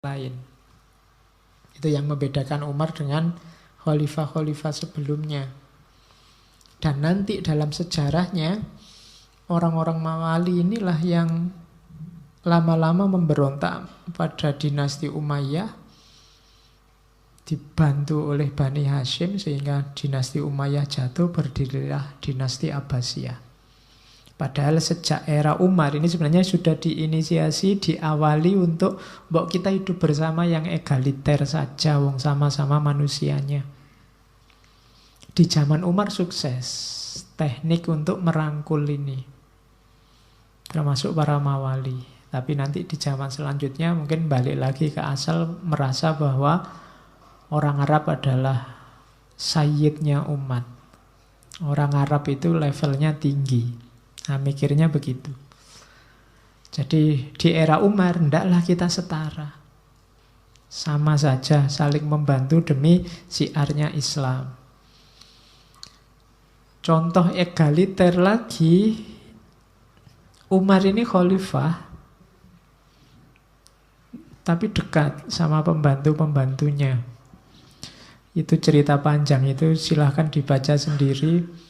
lain. Itu yang membedakan Umar dengan khalifah-khalifah sebelumnya. Dan nanti dalam sejarahnya, orang-orang Mawali inilah yang lama-lama memberontak pada dinasti Umayyah, dibantu oleh Bani Hashim, sehingga dinasti Umayyah jatuh, berdirilah dinasti Abbasiyah. Padahal sejak era Umar ini sebenarnya sudah diinisiasi, diawali untuk mbok kita hidup bersama yang egaliter saja, wong sama-sama manusianya. Di zaman Umar sukses teknik untuk merangkul ini, termasuk para Mawali. Tapi nanti di zaman selanjutnya mungkin balik lagi ke asal, merasa bahwa orang Arab adalah sayyidnya umat. Orang Arab itu levelnya tinggi. Nah, mikirnya begitu. Jadi di era Umar, hendaklah kita setara. Sama saja, saling membantu demi syiarnya Islam. Contoh egaliter lagi, Umar ini khalifah, tapi dekat sama pembantu-pembantunya. Itu cerita panjang, itu silahkan dibaca sendiri.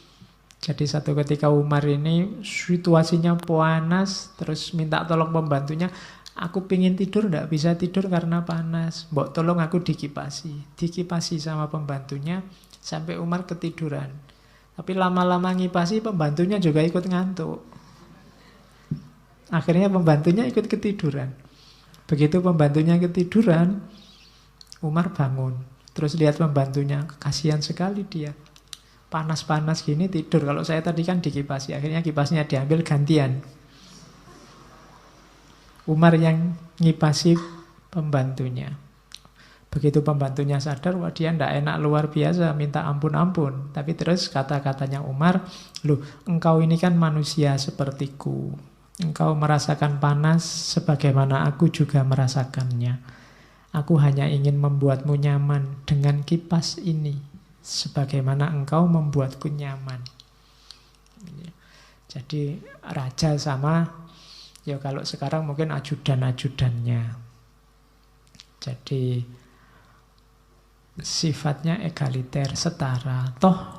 Jadi satu ketika Umar ini situasinya panas, terus minta tolong pembantunya, aku pingin tidur, tidak bisa tidur karena panas, mbok tolong aku dikipasi sama pembantunya, sampai Umar ketiduran. Tapi lama-lama ngipasi, pembantunya juga ikut ngantuk. Akhirnya pembantunya ikut ketiduran. Begitu pembantunya ketiduran, Umar bangun. Terus lihat pembantunya, kasihan sekali dia. Panas-panas gini tidur. Kalau saya tadi kan dikipasi, akhirnya kipasnya diambil gantian. Umar yang ngipasi pembantunya. Begitu pembantunya sadar, wah dia tidak enak luar biasa, minta ampun-ampun. Tapi terus kata-katanya Umar, loh engkau ini kan manusia sepertiku. Engkau merasakan panas sebagaimana aku juga merasakannya. Aku hanya ingin membuatmu nyaman dengan kipas ini, sebagaimana engkau membuatku nyaman. Jadi raja sama, ya kalau sekarang mungkin ajudan-ajudannya. Jadi sifatnya egaliter, setara. Toh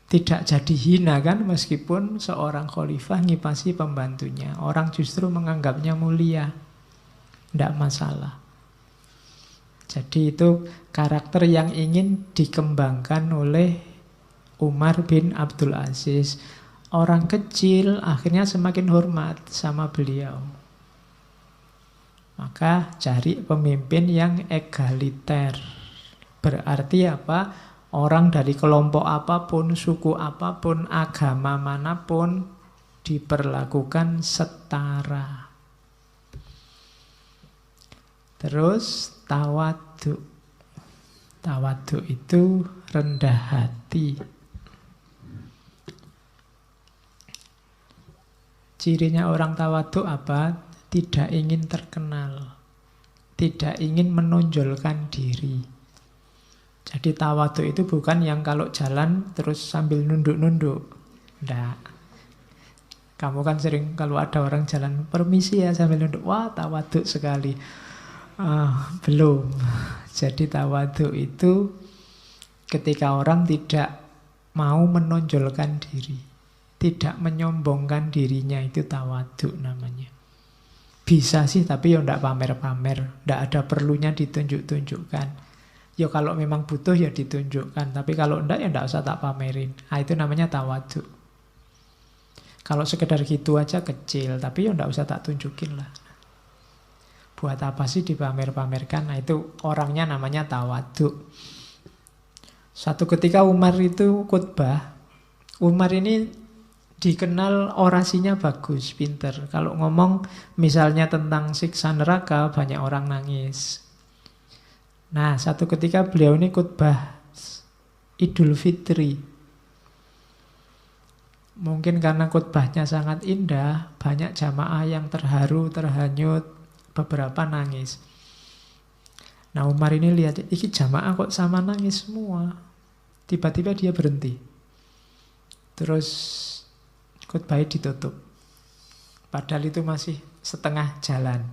tidak jadi hina kan, meskipun seorang khalifah ngipasi pembantunya. Orang justru menganggapnya mulia, tidak masalah. Jadi itu karakter yang ingin dikembangkan oleh Umar bin Abdul Aziz. Orang kecil akhirnya semakin hormat sama beliau. Maka cari pemimpin yang egaliter. Berarti apa? Orang dari kelompok apapun, suku apapun, agama manapun diperlakukan setara. Terus tawadu. Tawadu itu rendah hati. Cirinya orang tawadu apa? Tidak ingin terkenal, tidak ingin menonjolkan diri. Jadi tawadu itu bukan yang kalau jalan terus sambil nunduk-nunduk. Nggak. Kamu kan sering kalau ada orang jalan, permisi ya sambil nunduk. Wah, tawadu sekali. Belum. Jadi tawadu itu ketika orang tidak mau menonjolkan diri, tidak menyombongkan dirinya, itu tawadu namanya. Bisa sih, tapi ya tidak pamer-pamer, tidak ada perlunya ditunjuk-tunjukkan. Ya kalau memang butuh ya ditunjukkan, tapi kalau tidak ya tidak usah tak pamerin. Nah, itu namanya tawadu. Kalau sekedar gitu aja kecil, tapi ya tidak usah tak tunjukin lah. Buat apa sih dipamer-pamerkan? Nah itu orangnya namanya tawadu. Satu ketika Umar itu khutbah. Umar ini dikenal orasinya bagus, pinter. Kalau ngomong misalnya tentang siksa neraka, banyak orang nangis. Nah satu ketika beliau ini khutbah Idul Fitri. Mungkin karena khutbahnya sangat indah, banyak jamaah yang terharu, terhanyut, beberapa nangis. Nah Umar ini lihat, ini jamaah kok sama nangis semua. Tiba-tiba dia berhenti. Terus khutbahnya ditutup. Padahal itu masih setengah jalan.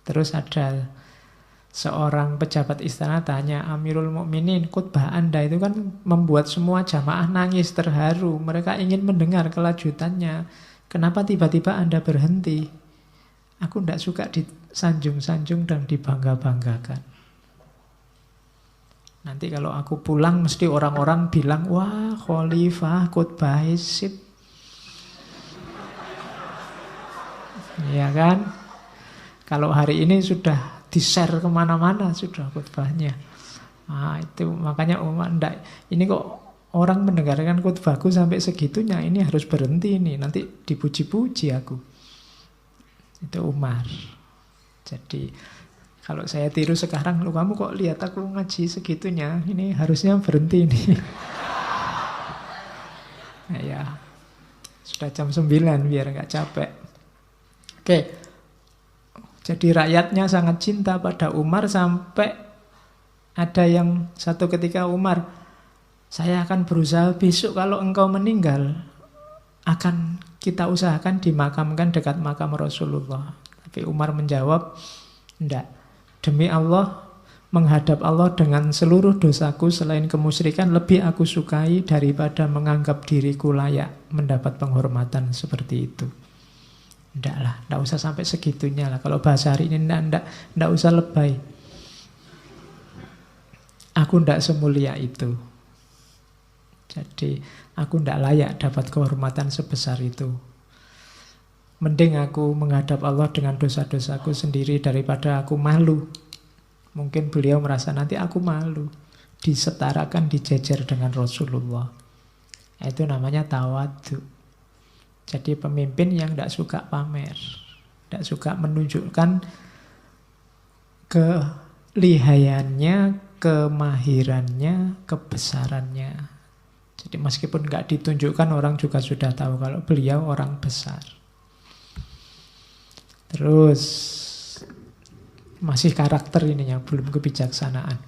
Terus ada Seorang pejabat istana tanya, Amirul Mukminin, khutbah Anda itu kan membuat semua jamaah nangis terharu. Mereka ingin mendengar kelanjutannya. Kenapa tiba-tiba Anda berhenti? Aku tidak suka disanjung-sanjung dan dibangga-banggakan. Nanti kalau aku pulang mesti orang-orang bilang, wah khalifah khutbah sip. Ya kan? Kalau hari ini sudah di-share kemana-mana sudah khutbahnya. Nah, itu makanya Umar enggak, ini kok orang mendengarkan khutbahku sampai segitunya, ini harus berhenti ini, nanti dipuji-puji aku. Itu Umar. Jadi kalau saya tiru sekarang, lu kamu kok lihat aku ngaji segitunya, ini harusnya berhenti ini. Nah, ya, sudah jam 9 biar nggak capek. Oke. Jadi rakyatnya sangat cinta pada Umar sampai ada yang satu ketika Umar, saya akan berusaha besok kalau engkau meninggal, akan kita usahakan dimakamkan dekat makam Rasulullah. Tapi Umar menjawab, enggak. Demi Allah, menghadap Allah dengan seluruh dosaku selain kemusyrikan lebih aku sukai daripada menganggap diriku layak mendapat penghormatan seperti itu. Enggak lah, enggak usah sampai segitunya lah. Kalau bahasa hari ini enggak usah lebay. Aku enggak semulia itu. Jadi aku enggak layak dapat kehormatan sebesar itu. Mending aku menghadap Allah dengan dosa-dosaku sendiri daripada aku malu. Mungkin beliau merasa nanti aku malu, disetarakan, dijejer dengan Rasulullah. Itu namanya tawadhu. Jadi pemimpin yang tidak suka pamer, tidak suka menunjukkan kelihayannya, kemahirannya, kebesarannya. Jadi meskipun nggak ditunjukkan, orang juga sudah tahu kalau beliau orang besar. Terus masih karakter ininya, belum kebijaksanaan.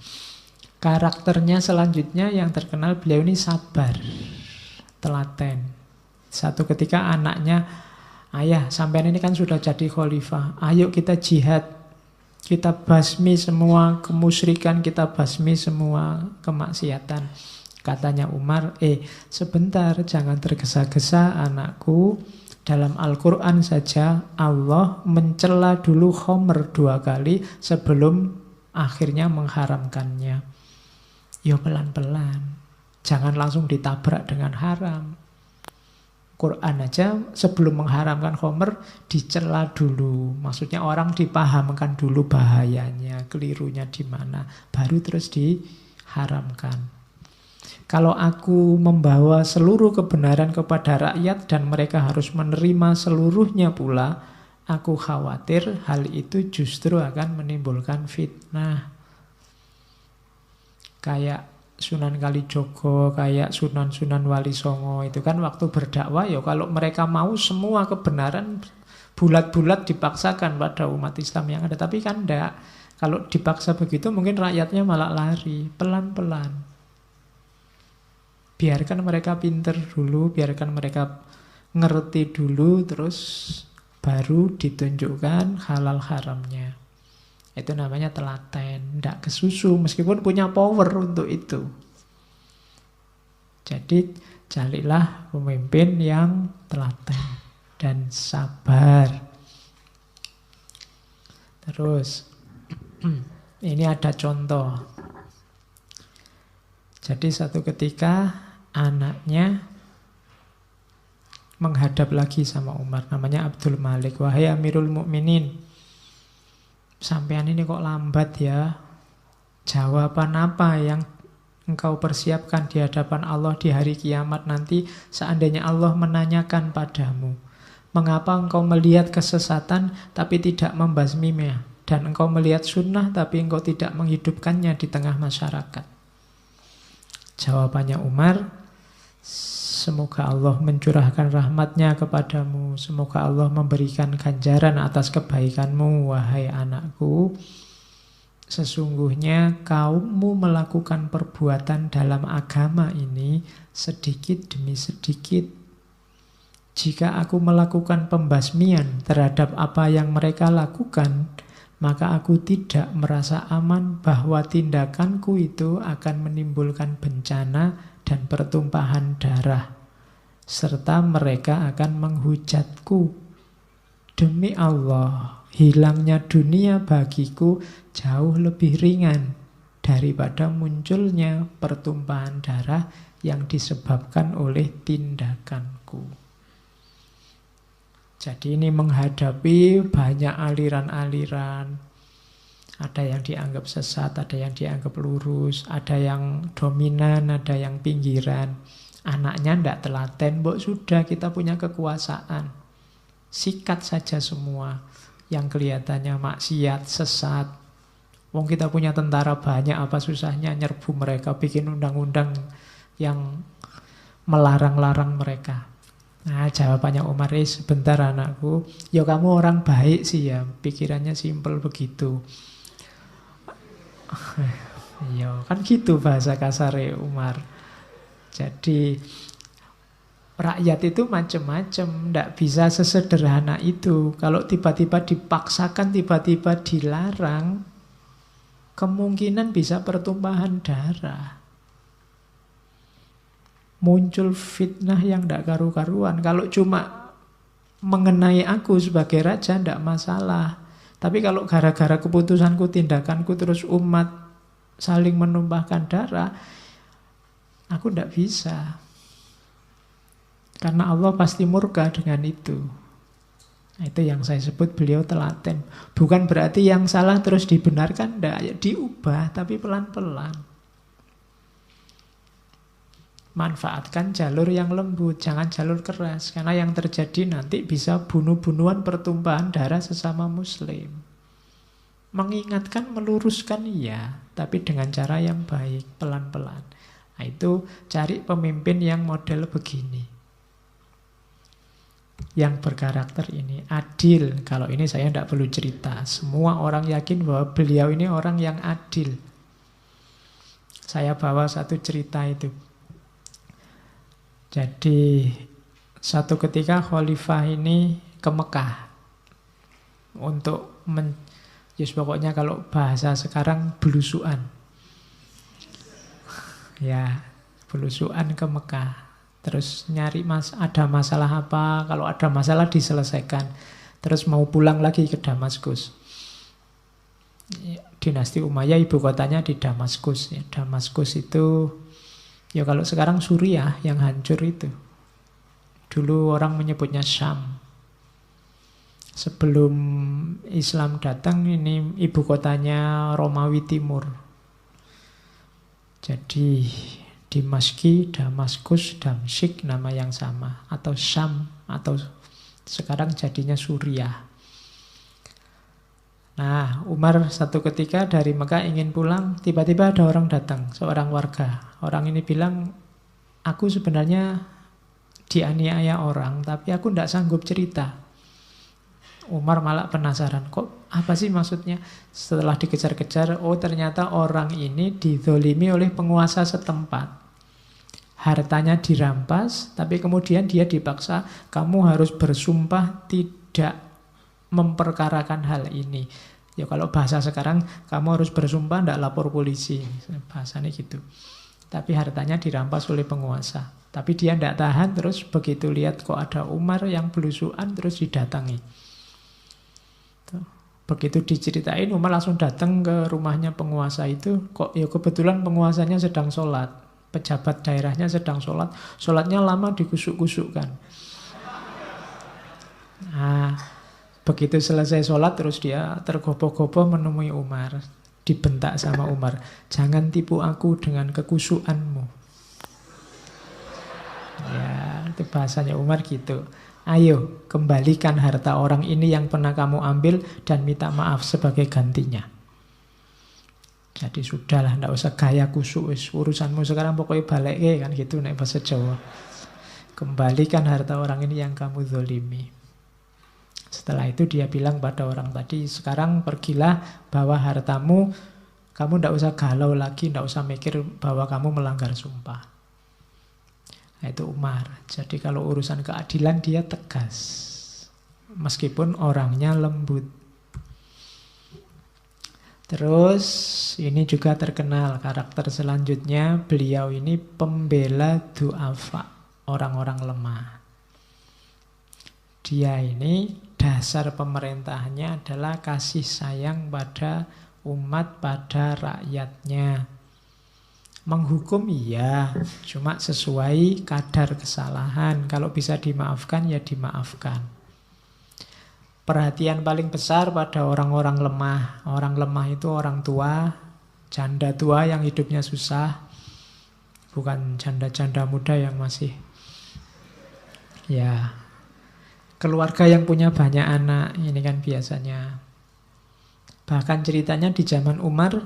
Karakternya selanjutnya yang terkenal, beliau ini sabar, telaten. Satu ketika anaknya, ayah sampean ini kan sudah jadi khalifah, ayo kita jihad, kita basmi semua kemusyrikan, kita basmi semua kemaksiatan. Katanya Umar, sebentar, jangan tergesa-gesa anakku. Dalam Al-Quran saja Allah mencela dulu khamr 2 kali sebelum akhirnya mengharamkannya. Ya pelan-pelan, jangan langsung ditabrak dengan haram. Quran aja sebelum mengharamkan khamr dicela dulu. Maksudnya orang dipahamkan dulu bahayanya, kelirunya di mana, baru terus diharamkan. Kalau aku membawa seluruh kebenaran kepada rakyat dan mereka harus menerima seluruhnya pula, aku khawatir hal itu justru akan menimbulkan fitnah. Kayak Sunan Kalijogo, kayak Sunan Wali Songo, itu kan waktu berdakwah ya kalau mereka mau semua kebenaran bulat-bulat dipaksakan pada umat Islam yang ada. Tapi kan enggak, kalau dipaksa begitu mungkin rakyatnya malah lari, pelan-pelan. Biarkan mereka pinter dulu, biarkan mereka ngerti dulu, terus baru ditunjukkan halal haramnya. Itu namanya telaten, tidak kesusu meskipun punya power untuk itu. Jadi carilah pemimpin yang telaten dan sabar. Terus ini ada contoh. Jadi satu ketika anaknya menghadap lagi sama Umar, namanya Abdul Malik. Wahai Amirul Mukminin, sampean ini kok lambat ya? Jawaban apa yang engkau persiapkan di hadapan Allah di hari kiamat nanti seandainya Allah menanyakan padamu? Mengapa engkau melihat kesesatan tapi tidak membasminya? Dan engkau melihat sunnah tapi engkau tidak menghidupkannya di tengah masyarakat? Jawabannya Umar, semoga Allah mencurahkan rahmatnya kepadamu. Semoga Allah memberikan ganjaran atas kebaikanmu, wahai anakku. Sesungguhnya kaummu melakukan perbuatan dalam agama ini sedikit demi sedikit. Jika aku melakukan pembasmian terhadap apa yang mereka lakukan, maka aku tidak merasa aman bahwa tindakanku itu akan menimbulkan bencana dan pertumpahan darah, serta mereka akan menghujatku. Demi Allah, hilangnya dunia bagiku jauh lebih ringan daripada munculnya pertumpahan darah yang disebabkan oleh tindakanku. Jadi ini menghadapi banyak aliran-aliran. Ada yang dianggap sesat, ada yang dianggap lurus, ada yang dominan, ada yang pinggiran. Anaknya tidak telaten, mbok sudah kita punya kekuasaan. Sikat saja semua yang kelihatannya maksiat, sesat. Wong kita punya tentara banyak, apa susahnya nyerbu mereka, bikin undang-undang yang melarang-larang mereka. Nah, jawabannya Umar, sebentar anakku, ya kamu orang baik sih ya, pikirannya simpel begitu. Ya kan gitu bahasa kasarnya Umar. Jadi rakyat itu macam-macam, tidak bisa sesederhana itu. Kalau tiba-tiba dipaksakan, tiba-tiba dilarang, kemungkinan bisa pertumpahan darah. Muncul fitnah yang tidak karu-karuan. Kalau cuma mengenai aku sebagai raja tidak masalah. Tapi kalau gara-gara keputusanku, tindakanku, terus umat saling menumpahkan darah, aku tidak bisa. Karena Allah pasti murka dengan itu. Itu yang saya sebut beliau telaten. Bukan berarti yang salah terus dibenarkan, tidak. Diubah, tapi pelan-pelan. Manfaatkan jalur yang lembut, jangan jalur keras. Karena yang terjadi nanti bisa bunuh-bunuhan, pertumpahan darah sesama muslim. Mengingatkan, meluruskan iya, tapi dengan cara yang baik, pelan-pelan. Nah, itu cari pemimpin yang model begini, yang berkarakter ini, adil. Kalau ini saya tidak perlu cerita, semua orang yakin bahwa beliau ini orang yang adil. Saya bawa satu cerita itu. Jadi satu ketika khalifah ini ke Mekah untuk pokoknya kalau bahasa sekarang belusuan. Ya, belusuan ke Mekah. Terus nyari ada masalah apa, kalau ada masalah diselesaikan. Terus mau pulang lagi ke Damaskus. Dinasti Umayyah ibu kotanya di Damaskus. Damaskus itu, ya kalau sekarang Suriah yang hancur itu. Dulu orang menyebutnya Syam. Sebelum Islam datang, ini ibu kotanya Romawi Timur. Jadi Dimaski, Damaskus, Damsyik nama yang sama. Atau Syam, atau sekarang jadinya Suriah. Nah, Umar satu ketika dari Mekah ingin pulang, tiba-tiba ada orang datang, seorang warga. Orang ini bilang, aku sebenarnya dianiaya orang, tapi aku tidak sanggup cerita. Umar malah penasaran, kok apa sih maksudnya? Setelah dikejar-kejar, oh ternyata orang ini dizolimi oleh penguasa setempat. Hartanya dirampas, tapi kemudian dia dipaksa, kamu harus bersumpah tidak memperkarakan hal ini. Ya kalau bahasa sekarang, kamu harus bersumpah tidak lapor polisi. Bahasanya gitu. Tapi hartanya dirampas oleh penguasa. Tapi dia tidak tahan, terus begitu lihat kok ada Umar yang belusuan, terus didatangi. Begitu diceritain, Umar langsung datang ke rumahnya penguasa itu. Kok ya kebetulan penguasanya sedang sholat, pejabat daerahnya sedang sholat. Sholatnya lama dikusuk-kusukkan. Nah, begitu selesai sholat, terus dia tergopoh-gopoh menemui Umar. Dibentak sama Umar, jangan tipu aku dengan kekusukanmu. Ya, itu bahasanya Umar gitu. Ayo, kembalikan harta orang ini yang pernah kamu ambil dan minta maaf sebagai gantinya. Jadi sudahlah, tidak usah gaya kusuk. Urusanmu sekarang pokoknya balik kan gitu nek bahasa Jawa. Kembalikan harta orang ini yang kamu zolimi. Setelah itu dia bilang pada orang tadi, sekarang pergilah bawa hartamu, kamu tidak usah galau lagi, tidak usah mikir bahwa kamu melanggar sumpah. Nah, itu Umar. Jadi kalau urusan keadilan dia tegas, meskipun orangnya lembut. Terus ini juga terkenal karakter selanjutnya, beliau ini pembela du'afa, orang-orang lemah. Dia ini dasar pemerintahannya adalah kasih sayang pada umat, pada rakyatnya. Menghukum iya, cuma sesuai kadar kesalahan. Kalau bisa dimaafkan ya dimaafkan. Perhatian paling besar pada orang-orang lemah. Orang lemah itu orang tua, janda tua yang hidupnya susah. Bukan janda-janda muda yang masih, ya, keluarga yang punya banyak anak. Ini kan biasanya. Bahkan ceritanya di zaman Umar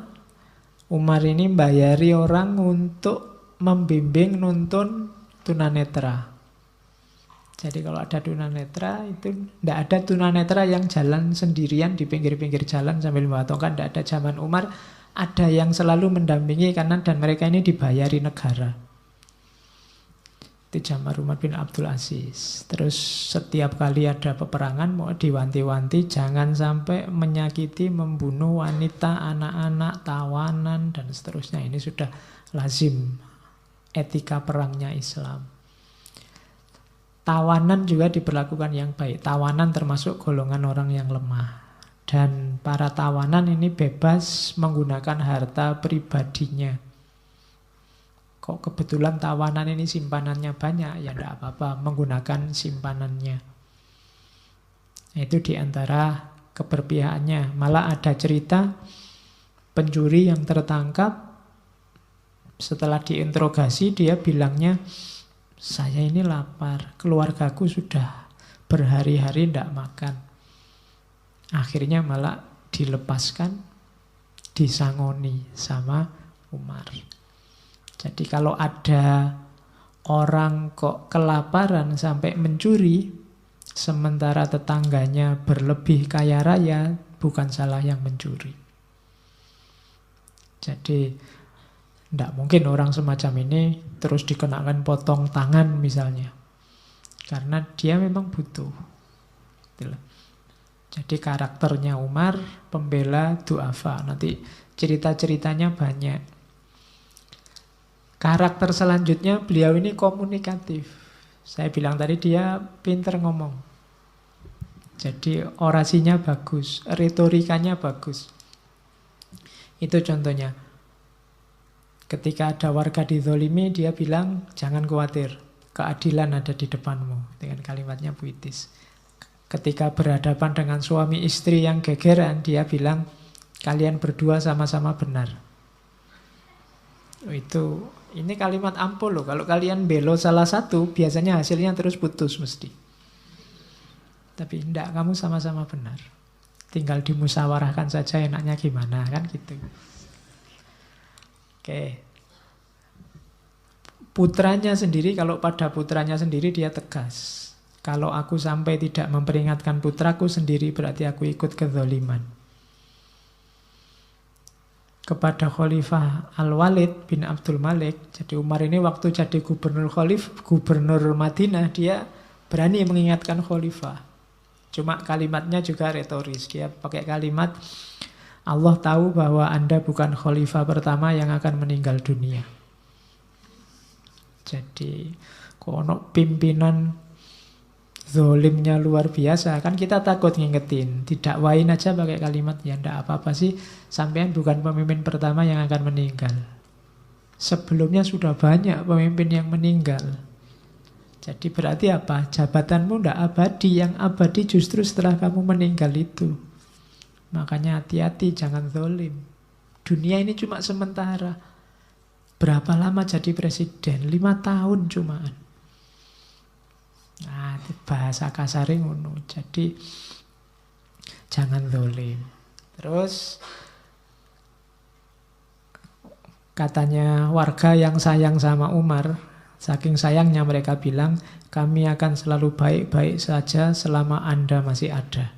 ini bayari orang untuk membimbing nuntun tunanetra. Jadi kalau ada tunanetra itu tidak ada tunanetra yang jalan sendirian di pinggir-pinggir jalan sambil membawa tongkat. Tidak ada. Zaman Umar ada yang selalu mendampingi karena dan mereka ini dibayari negara. Itu zaman Umar bin Abdul Aziz. Terus setiap kali ada peperangan mau diwanti-wanti jangan sampai menyakiti, membunuh wanita, anak-anak, tawanan dan seterusnya. Ini sudah lazim etika perangnya Islam. Tawanan juga diperlakukan yang baik. Tawanan termasuk golongan orang yang lemah. Dan para tawanan ini bebas menggunakan harta pribadinya. Kok kebetulan tawanan ini simpanannya banyak, ya tidak apa-apa menggunakan simpanannya. Itu diantara keberpihakannya. Malah ada cerita pencuri yang tertangkap, setelah diinterogasi dia bilangnya, saya ini lapar, keluargaku sudah berhari-hari tidak makan. Akhirnya malah dilepaskan, disangoni sama Umar. Jadi kalau ada orang kok kelaparan sampai mencuri, sementara tetangganya berlebih kaya raya, bukan salah yang mencuri. Jadi tidak mungkin orang semacam ini terus dikenakan potong tangan misalnya. Karena dia memang butuh. Jadi karakternya Umar, pembela du'afa. Nanti cerita-ceritanya banyak. Karakter selanjutnya beliau ini komunikatif. Saya bilang tadi dia pinter ngomong. Jadi orasinya bagus, retorikanya bagus. Itu contohnya. Ketika ada warga dizolimi, dia bilang, jangan khawatir, keadilan ada di depanmu. Dengan kalimatnya puitis. Ketika berhadapan dengan suami istri yang gegeran, dia bilang, kalian berdua sama-sama benar. Ini kalimat ampuh loh. Kalau kalian belo salah satu, biasanya hasilnya terus putus mesti. Tapi enggak, kamu sama-sama benar. Tinggal dimusyawarahkan saja enaknya gimana, kan gitu. Oke. Putranya sendiri, kalau pada putranya sendiri dia tegas. Kalau aku sampai tidak memperingatkan putraku sendiri, berarti aku ikut kezaliman. Kepada Khalifah Al-Walid bin Abdul Malik, jadi Umar ini waktu jadi gubernur Madinah, dia berani mengingatkan Khalifah. Cuma kalimatnya juga retoris. Dia pakai kalimat, Allah tahu bahwa Anda bukan khalifah pertama yang akan meninggal dunia. Jadi, kono pimpinan zolimnya luar biasa. Kan kita takut ngingetin. Didakwain aja pakai kalimat, ya ndak apa-apa sih. Sampean bukan pemimpin pertama yang akan meninggal. Sebelumnya sudah banyak pemimpin yang meninggal. Jadi berarti apa? Jabatanmu ndak abadi. Yang abadi justru setelah kamu meninggal itu. Makanya hati-hati, jangan zolim. Dunia ini cuma sementara. Berapa lama jadi presiden? 5 tahun cumaan. Nah, bahasa kasarnya ngono. Jadi jangan zolim. Terus katanya warga yang sayang sama Umar, saking sayangnya mereka bilang, kami akan selalu baik-baik saja selama Anda masih ada.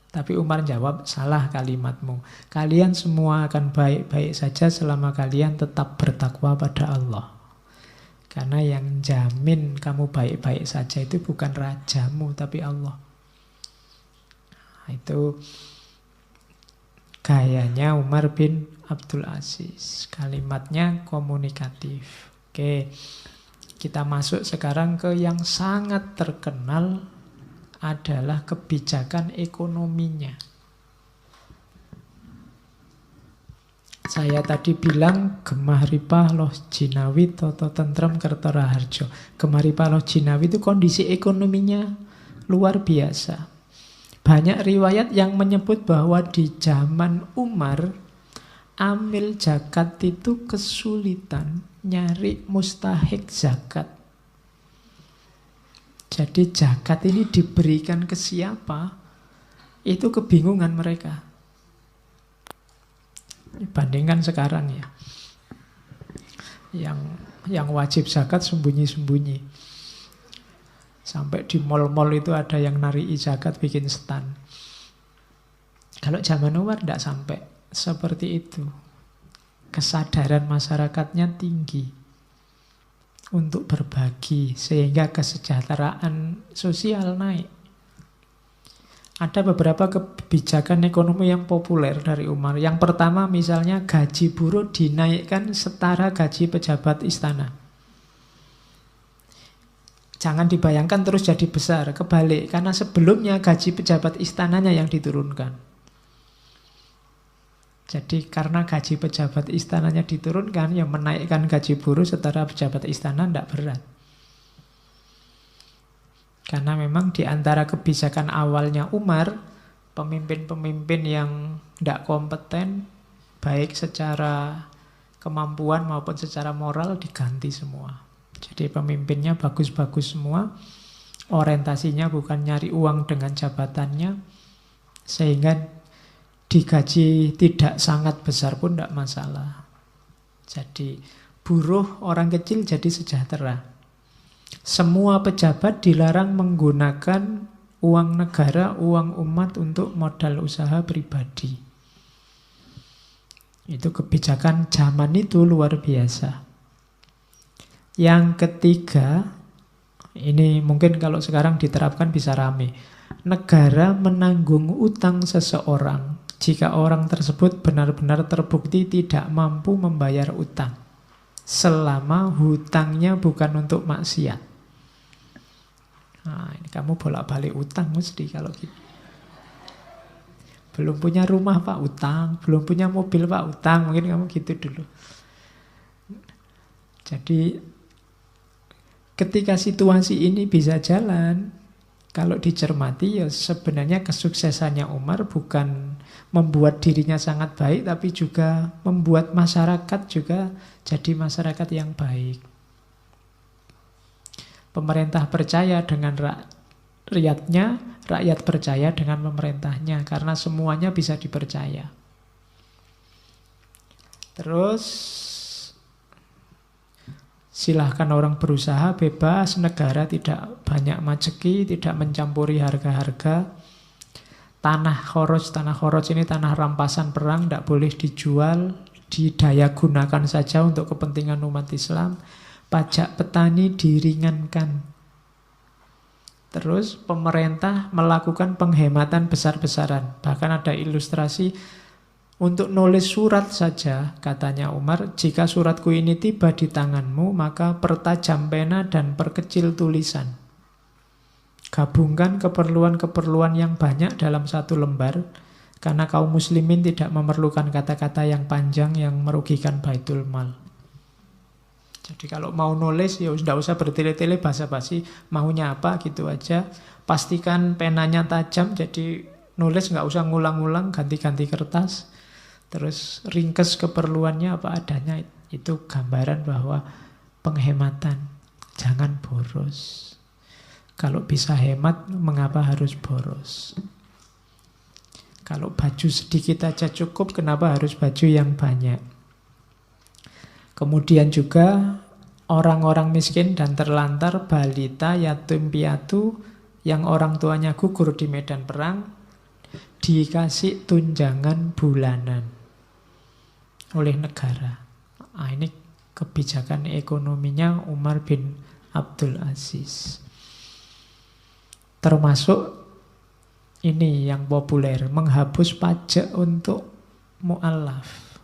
Tapi Umar jawab, salah kalimatmu. Kalian semua akan baik-baik saja selama kalian tetap bertakwa pada Allah. Karena yang jamin kamu baik-baik saja itu bukan rajamu, tapi Allah. Nah, itu Gayanya Umar bin Abdul Aziz. Kalimatnya komunikatif. Oke, kita masuk sekarang ke yang sangat terkenal adalah kebijakan ekonominya. Saya tadi bilang Gemah Ripah Loh Jinawi Toto Tentrem Kertoraharjo. Gemah Ripah Loh Jinawi itu kondisi ekonominya luar biasa. Banyak riwayat yang menyebut bahwa di zaman Umar, amil zakat itu kesulitan nyari mustahik zakat. Jadi zakat ini diberikan ke siapa? Itu kebingungan mereka. Bandingkan sekarang ya. Yang wajib zakat sembunyi-sembunyi. Sampai di mal-mal itu ada yang nari zakat bikin stand. Kalau zaman Umar tidak sampai seperti itu. Kesadaran masyarakatnya tinggi untuk berbagi sehingga kesejahteraan sosial naik. Ada beberapa kebijakan ekonomi yang populer dari Umar. Yang pertama misalnya gaji buruh dinaikkan setara gaji pejabat istana. Jangan dibayangkan terus jadi besar, kebalik. Karena sebelumnya gaji pejabat istananya yang diturunkan. Jadi karena gaji pejabat istananya diturunkan, yang menaikkan gaji buruh setara pejabat istana tidak berat. Karena memang di antara kebijakan awalnya Umar, pemimpin-pemimpin yang tidak kompeten, baik secara kemampuan maupun secara moral diganti semua. Jadi pemimpinnya bagus-bagus semua, orientasinya bukan nyari uang dengan jabatannya, sehingga digaji tidak sangat besar pun tidak masalah. Jadi buruh orang kecil jadi sejahtera. Semua pejabat dilarang menggunakan uang negara, uang umat untuk modal usaha pribadi. Itu kebijakan zaman itu luar biasa. Yang ketiga, ini mungkin kalau sekarang diterapkan bisa rame. Negara menanggung utang seseorang jika orang tersebut benar-benar terbukti tidak mampu membayar utang, selama hutangnya bukan untuk maksiat. Nah, ini kamu bolak-balik utang mesti kalau gitu. Belum punya rumah Pak, utang. Belum punya mobil Pak, utang. Mungkin kamu gitu dulu. Jadi ketika situasi ini bisa jalan, kalau dicermati ya sebenarnya kesuksesannya Umar bukan membuat dirinya sangat baik, tapi juga membuat masyarakat juga jadi masyarakat yang baik. Pemerintah percaya dengan rakyatnya, rakyat percaya dengan pemerintahnya, karena semuanya bisa dipercaya. Terus silahkan orang berusaha bebas, negara tidak banyak majeki, tidak mencampuri harga-harga. Tanah khoroj ini tanah rampasan perang, tidak boleh dijual, didaya gunakan saja untuk kepentingan umat Islam. Pajak petani diringankan. Terus pemerintah melakukan penghematan besar-besaran. Bahkan ada ilustrasi untuk nulis surat saja, katanya Umar, jika suratku ini tiba di tanganmu, maka pertajam pena dan perkecil tulisan. Gabungkan keperluan-keperluan yang banyak dalam satu lembar, karena kaum muslimin tidak memerlukan kata-kata yang panjang yang merugikan Baitul Mal. Jadi kalau mau nulis ya tidak usah bertele-tele basa-basi, maunya apa gitu aja. Pastikan penanya tajam, jadi nulis nggak usah ngulang-ngulang, ganti-ganti kertas. Terus ringkes keperluannya apa adanya. Itu gambaran bahwa penghematan, jangan boros. Kalau bisa hemat, mengapa harus boros? Kalau baju sedikit aja cukup, kenapa harus baju yang banyak? Kemudian juga orang-orang miskin dan terlantar, balita, yatim piatu yang orang tuanya gugur di medan perang dikasih tunjangan bulanan oleh negara. Nah, ini kebijakan ekonominya Umar bin Abdul Aziz. Termasuk ini yang populer, menghapus pajak untuk mu'allaf.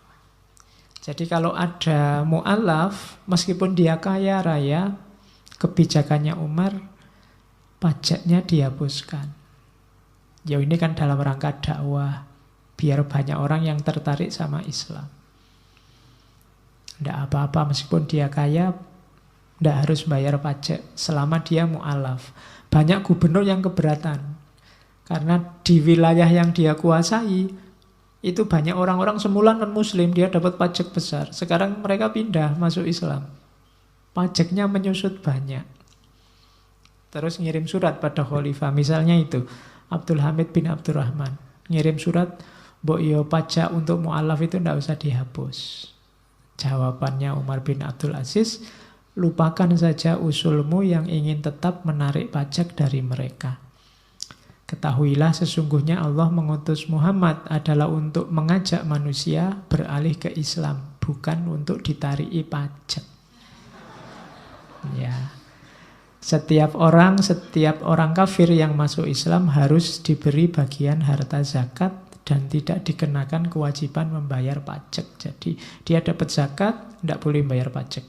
Jadi kalau ada mu'allaf, meskipun dia kaya raya, kebijakannya Umar, pajaknya dihapuskan. Ya ini kan dalam rangka dakwah, biar banyak orang yang tertarik sama Islam. Tidak apa-apa meskipun dia kaya, tidak harus bayar pajak selama dia mu'allaf. Banyak gubernur yang keberatan, karena di wilayah yang dia kuasai, itu banyak orang-orang semula non-muslim, dia dapat pajak besar. Sekarang mereka pindah masuk Islam. Pajaknya menyusut banyak. Terus ngirim surat pada khalifah. Misalnya itu, Abdul Hamid bin Abdurrahman. Ngirim surat, mbok yo pajak untuk mu'alaf itu tidak usah dihapus. Jawabannya Umar bin Abdul Aziz, lupakan saja usulmu yang ingin tetap menarik pajak dari mereka. Ketahuilah sesungguhnya Allah mengutus Muhammad adalah untuk mengajak manusia beralih ke Islam, bukan untuk ditariki pajak. Ya. Setiap orang kafir yang masuk Islam harus diberi bagian harta zakat dan tidak dikenakan kewajiban membayar pajak. Jadi dia dapat zakat, tidak boleh membayar pajak.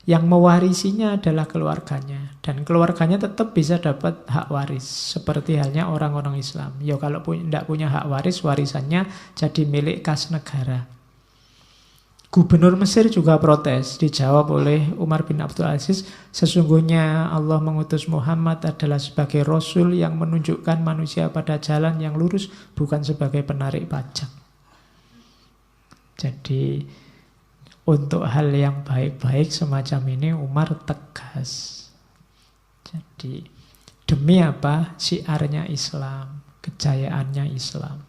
Yang mewarisinya adalah keluarganya, dan keluarganya tetap bisa dapat hak waris seperti halnya orang-orang Islam. Ya kalau tidak punya hak waris, warisannya jadi milik kas negara. Gubernur Mesir juga protes, dijawab oleh Umar bin Abdul Aziz, sesungguhnya Allah mengutus Muhammad adalah sebagai Rasul yang menunjukkan manusia pada jalan yang lurus, bukan sebagai penarik pajak. Jadi untuk hal yang baik-baik semacam ini Umar tegas. Jadi demi apa? Syiarnya Islam, kejayaannya Islam.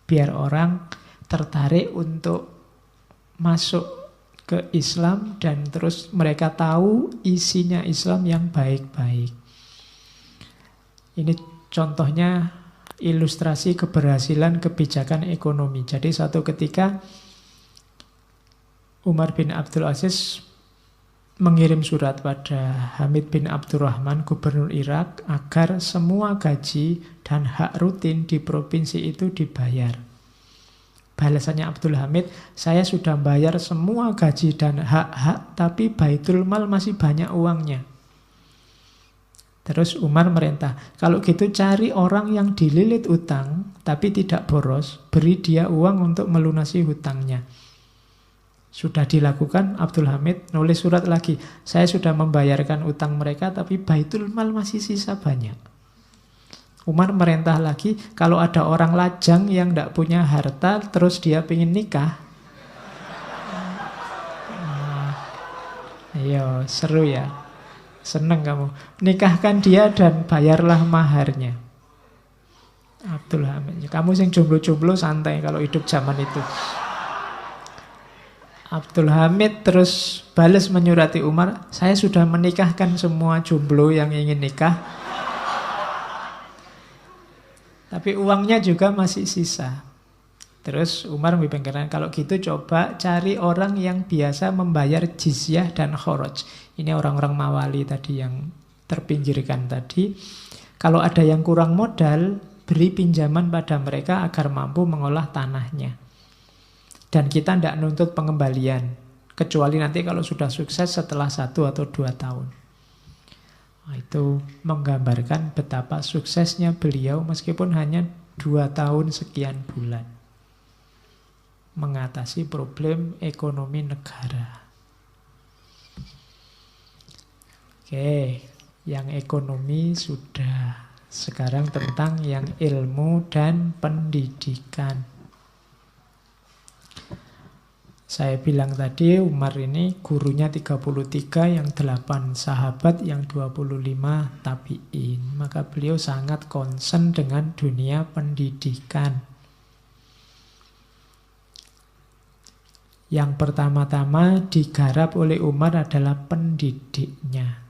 Biar orang tertarik untuk masuk ke Islam dan terus mereka tahu isinya Islam yang baik-baik. Ini contohnya ilustrasi keberhasilan kebijakan ekonomi. Jadi suatu ketika Umar bin Abdul Aziz mengirim surat pada Hamid bin Abdurrahman, gubernur Irak, agar semua gaji dan hak rutin di provinsi itu dibayar. Balasannya Abdul Hamid, saya sudah bayar semua gaji dan hak-hak, tapi Baitul Mal masih banyak uangnya. Terus Umar merintah, kalau gitu cari orang yang dililit utang, tapi tidak boros, beri dia uang untuk melunasi hutangnya. Sudah dilakukan, Abdul Hamid nulis surat lagi. Saya sudah membayarkan utang mereka, tapi Baitul Mal masih sisa banyak. Umar merintah lagi, kalau ada orang lajang yang tidak punya harta, terus dia pengen nikah. Iya, seru ya. Seneng kamu. Nikahkan dia dan bayarlah maharnya. Abdul Hamid, kamu sing jomblo-jomblo santai kalau hidup zaman itu. Abdul Hamid terus balas menyurati Umar, saya sudah menikahkan semua jomblo yang ingin nikah. Tapi uangnya juga masih sisa. Terus Umar memikirkan, kalau gitu coba cari orang yang biasa membayar jizyah dan kharaj. Ini orang-orang mawali tadi yang terpinggirkan tadi. Kalau ada yang kurang modal, beri pinjaman pada mereka agar mampu mengolah tanahnya. Dan kita tidak nuntut pengembalian, kecuali nanti kalau sudah sukses setelah 1 atau 2 tahun. Nah, itu menggambarkan betapa suksesnya beliau meskipun hanya 2 tahun sekian bulan mengatasi problem ekonomi negara. Oke, yang ekonomi sudah. Sekarang tentang yang ilmu dan pendidikan. Saya bilang tadi Umar ini gurunya 33, yang 8 sahabat, yang 25 tabi'in. Maka beliau sangat concern dengan dunia pendidikan. Yang pertama-tama digarap oleh Umar adalah pendidiknya,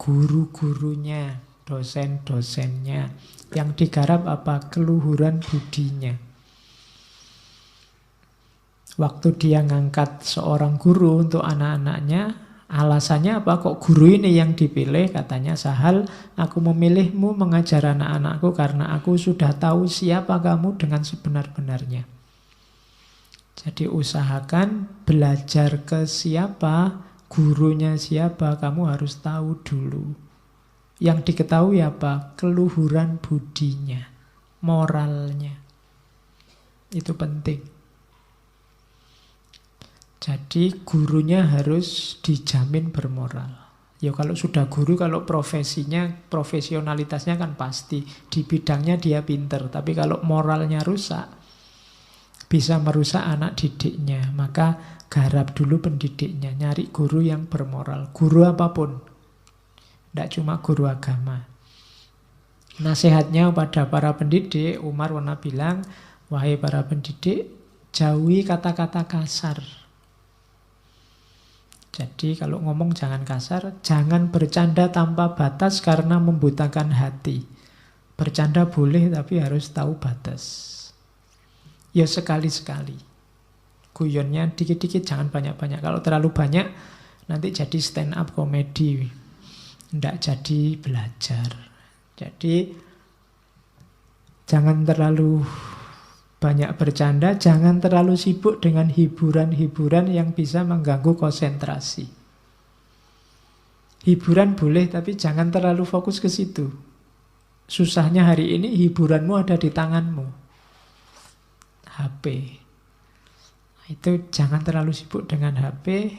guru-gurunya, dosen-dosennya. Yang digarap apa? Keluhuran budinya. Waktu dia ngangkat seorang guru untuk anak-anaknya, alasannya apa? Kok guru ini yang dipilih? Katanya, Sahal, aku memilihmu mengajar anak-anakku karena aku sudah tahu siapa kamu dengan sebenar-benarnya. Jadi usahakan belajar ke siapa, gurunya siapa, kamu harus tahu dulu. Yang diketahui apa? Keluhuran budinya, moralnya. Itu penting. Jadi gurunya harus dijamin bermoral. Ya kalau sudah guru, kalau profesinya, profesionalitasnya kan pasti. Di bidangnya dia pinter. Tapi kalau moralnya rusak, bisa merusak anak didiknya. Maka garap dulu pendidiknya. Nyari guru yang bermoral. Guru apapun. Tidak cuma guru agama. Nasihatnya pada para pendidik, Umar pernah bilang, wahai para pendidik, jauhi kata-kata kasar. Jadi kalau ngomong jangan kasar, jangan bercanda tanpa batas karena membutakan hati. Bercanda boleh tapi harus tahu batas. Ya sekali-sekali. Guyonnya dikit-dikit, jangan banyak-banyak. Kalau terlalu banyak nanti jadi stand up komedi. Tidak jadi belajar. Jadi jangan terlalu banyak bercanda, jangan terlalu sibuk dengan hiburan-hiburan yang bisa mengganggu konsentrasi. Hiburan boleh, tapi jangan terlalu fokus ke situ. Susahnya hari ini hiburanmu ada di tanganmu. HP. Itu jangan terlalu sibuk dengan HP,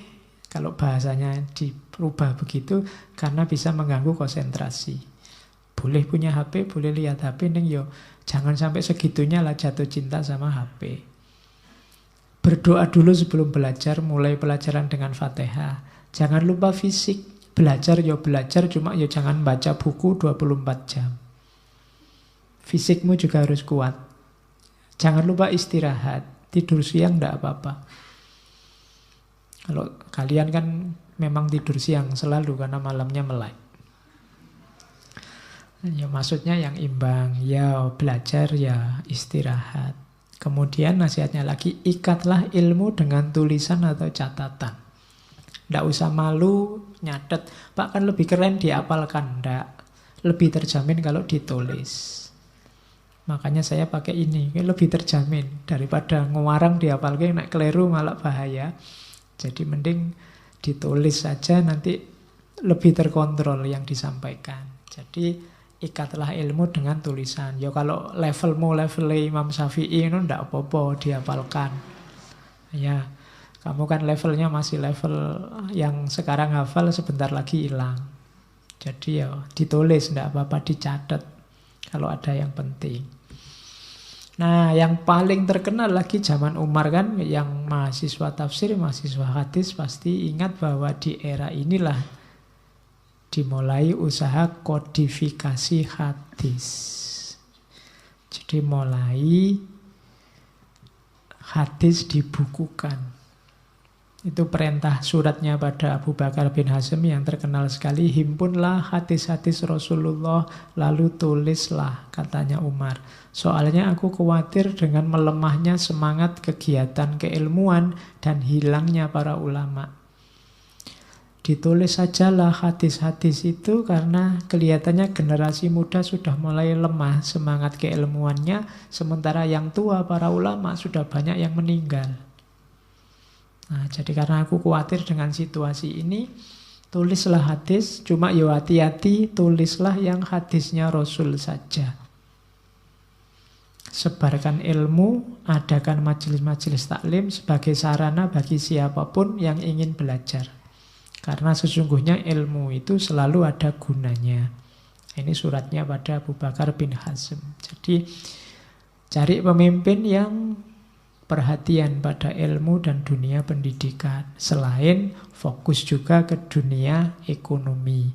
kalau bahasanya dirubah begitu, karena bisa mengganggu konsentrasi. Boleh punya HP, boleh lihat HP, neng yo. Jangan sampai segitunya lah jatuh cinta sama HP. Berdoa dulu sebelum belajar, mulai pelajaran dengan Fatihah. Jangan lupa fisik. Belajar yo belajar, cuma yo jangan baca buku 24 jam. Fisikmu juga harus kuat. Jangan lupa istirahat. Tidur siang enggak apa-apa. Kalau kalian kan memang tidur siang selalu karena malamnya melek. Ya maksudnya yang imbang, ya belajar, ya istirahat. Kemudian nasihatnya lagi, ikatlah ilmu dengan tulisan atau catatan. Nggak usah malu nyatet, Pak kan lebih keren dihafalkan. Nggak, lebih terjamin kalau ditulis. Makanya saya pakai ini, lebih terjamin daripada ngewarang dihafalkan, nek keliru malah bahaya. Jadi mending ditulis saja, nanti lebih terkontrol yang disampaikan. Jadi ikatlah ilmu dengan tulisan. Ya kalau levelmu level Imam Syafi'i itu ndak apa-apa dihafalkan. Ya, kamu kan levelnya masih level yang sekarang hafal sebentar lagi hilang. Jadi ya ditulis ndak apa-apa, dicatat kalau ada yang penting. Nah, yang paling terkenal lagi zaman Umar kan, yang mahasiswa tafsir, mahasiswa hadis pasti ingat bahwa di era inilah dimulai usaha kodifikasi hadis. Jadi mulai hadis dibukukan. Itu perintah suratnya pada Abu Bakar bin Hazm yang terkenal sekali. Himpunlah hadis-hadis Rasulullah, lalu tulislah, katanya Umar. Soalnya aku khawatir dengan melemahnya semangat kegiatan keilmuan dan hilangnya para ulama. Ditulis sajalah hadis-hadis itu karena kelihatannya generasi muda sudah mulai lemah semangat keilmuannya, sementara yang tua para ulama sudah banyak yang meninggal. Nah, jadi karena aku khawatir dengan situasi ini, tulislah hadis, cuma ya hati-hati, tulislah yang hadisnya Rasul saja. Sebarkan ilmu, adakan majelis-majelis taklim sebagai sarana bagi siapapun yang ingin belajar. Karena sesungguhnya ilmu itu selalu ada gunanya. Ini suratnya pada Abu Bakar bin Hazm. Jadi cari pemimpin yang perhatian pada ilmu dan dunia pendidikan. Selain fokus juga ke dunia ekonomi.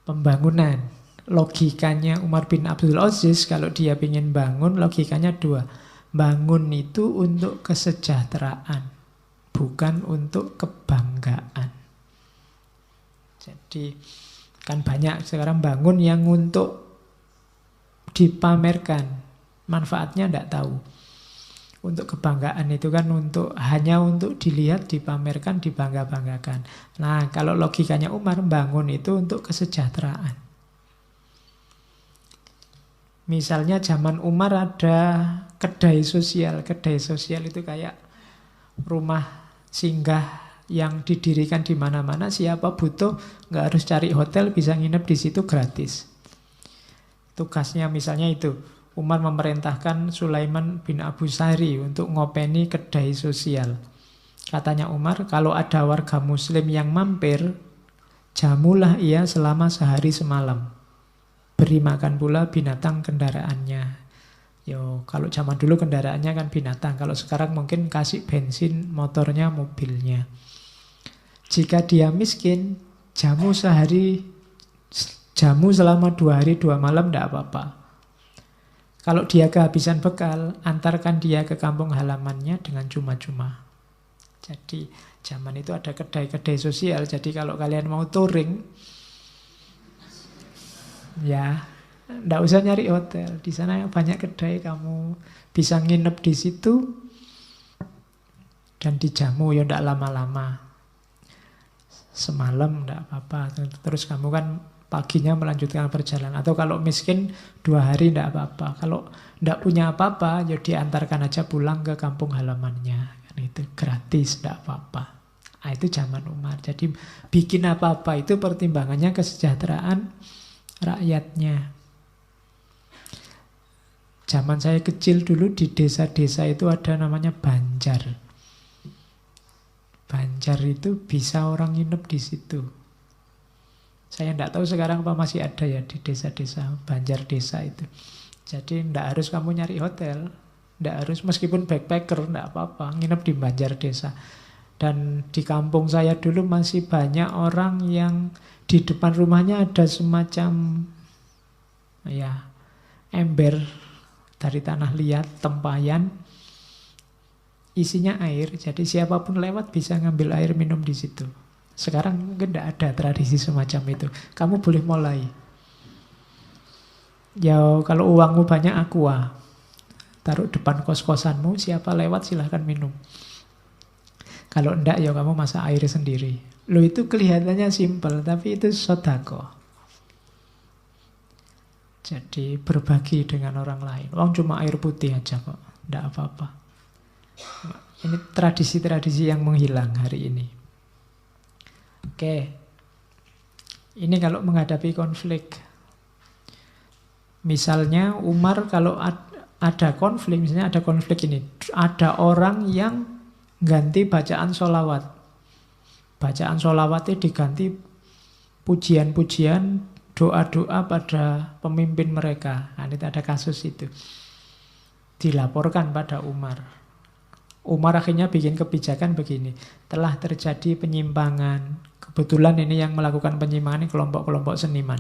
Pembangunan. Logikanya Umar bin Abdul Aziz kalau dia ingin bangun, logikanya dua. Bangun itu untuk kesejahteraan, bukan untuk kebanggaan. Jadi kan banyak sekarang bangun yang untuk dipamerkan, manfaatnya tidak tahu. Untuk kebanggaan itu kan hanya untuk dilihat, dipamerkan, dibangga-banggakan. Nah, kalau logikanya Umar, bangun itu untuk kesejahteraan. Misalnya zaman Umar ada kedai sosial. Kedai sosial itu kayak rumah singgah yang didirikan di mana-mana. Siapa butuh nggak harus cari hotel, bisa nginep di situ gratis. Tugasnya misalnya itu, Umar memerintahkan Sulaiman bin Abu Sari untuk ngopeni kedai sosial. Katanya Umar, kalau ada warga muslim yang mampir, jamulah ia selama sehari semalam. Beri makan pula binatang kendaraannya. Yo, kalau zaman dulu kendaraannya kan binatang. Kalau sekarang mungkin kasih bensin motornya, mobilnya. Jika dia miskin, jamu selama 2 hari 2 malam tidak apa-apa. Kalau dia kehabisan bekal, antarkan dia ke kampung halamannya dengan cuma-cuma. Jadi zaman itu ada kedai-kedai sosial. Jadi kalau kalian mau touring, ya tidak usah nyari hotel. Di sana banyak kedai, kamu bisa nginep di situ dan dijamu ya tidak lama-lama. Semalam tidak apa-apa. Terus kamu kan paginya melanjutkan perjalanan. Atau kalau miskin 2 hari tidak apa-apa. Kalau tidak punya apa-apa, ya diantarkan aja pulang ke kampung halamannya. Kan itu gratis, tidak apa-apa. Nah, itu zaman Umar. Jadi bikin apa-apa itu pertimbangannya kesejahteraan rakyatnya. Zaman saya kecil dulu di desa-desa itu ada namanya Banjar. Banjar itu bisa orang nginep di situ. Saya tidak tahu sekarang apa masih ada ya di desa-desa, Banjar desa itu. Jadi tidak harus kamu nyari hotel, tidak harus meskipun backpacker, tidak apa-apa, nginep di Banjar desa. Dan di kampung saya dulu masih banyak orang yang di depan rumahnya ada semacam ya ember dari tanah liat, tempayan. Isinya air, jadi siapapun lewat bisa ngambil air minum di situ. Sekarang mungkin tidak ada tradisi semacam itu. Kamu boleh mulai. Ya kalau uangmu banyak, aqua. Taruh depan kos-kosanmu, siapa lewat silahkan minum. Kalau enggak ya kamu masak air sendiri. Loh itu kelihatannya simpel, tapi itu sodako. Jadi berbagi dengan orang lain. Uang cuma air putih aja kok, tidak apa-apa. Ini tradisi-tradisi yang menghilang hari ini. Oke. Ini kalau menghadapi konflik. Misalnya Umar kalau ada konflik, misalnya ada konflik ini, ada orang yang ganti bacaan sholawat. Bacaan sholawatnya diganti pujian-pujian, doa-doa pada pemimpin mereka. Nah, ini ada kasus itu. Dilaporkan pada Umar. Umar akhirnya bikin kebijakan begini. Telah terjadi penyimpangan. Kebetulan ini yang melakukan penyimpangan ini kelompok-kelompok seniman.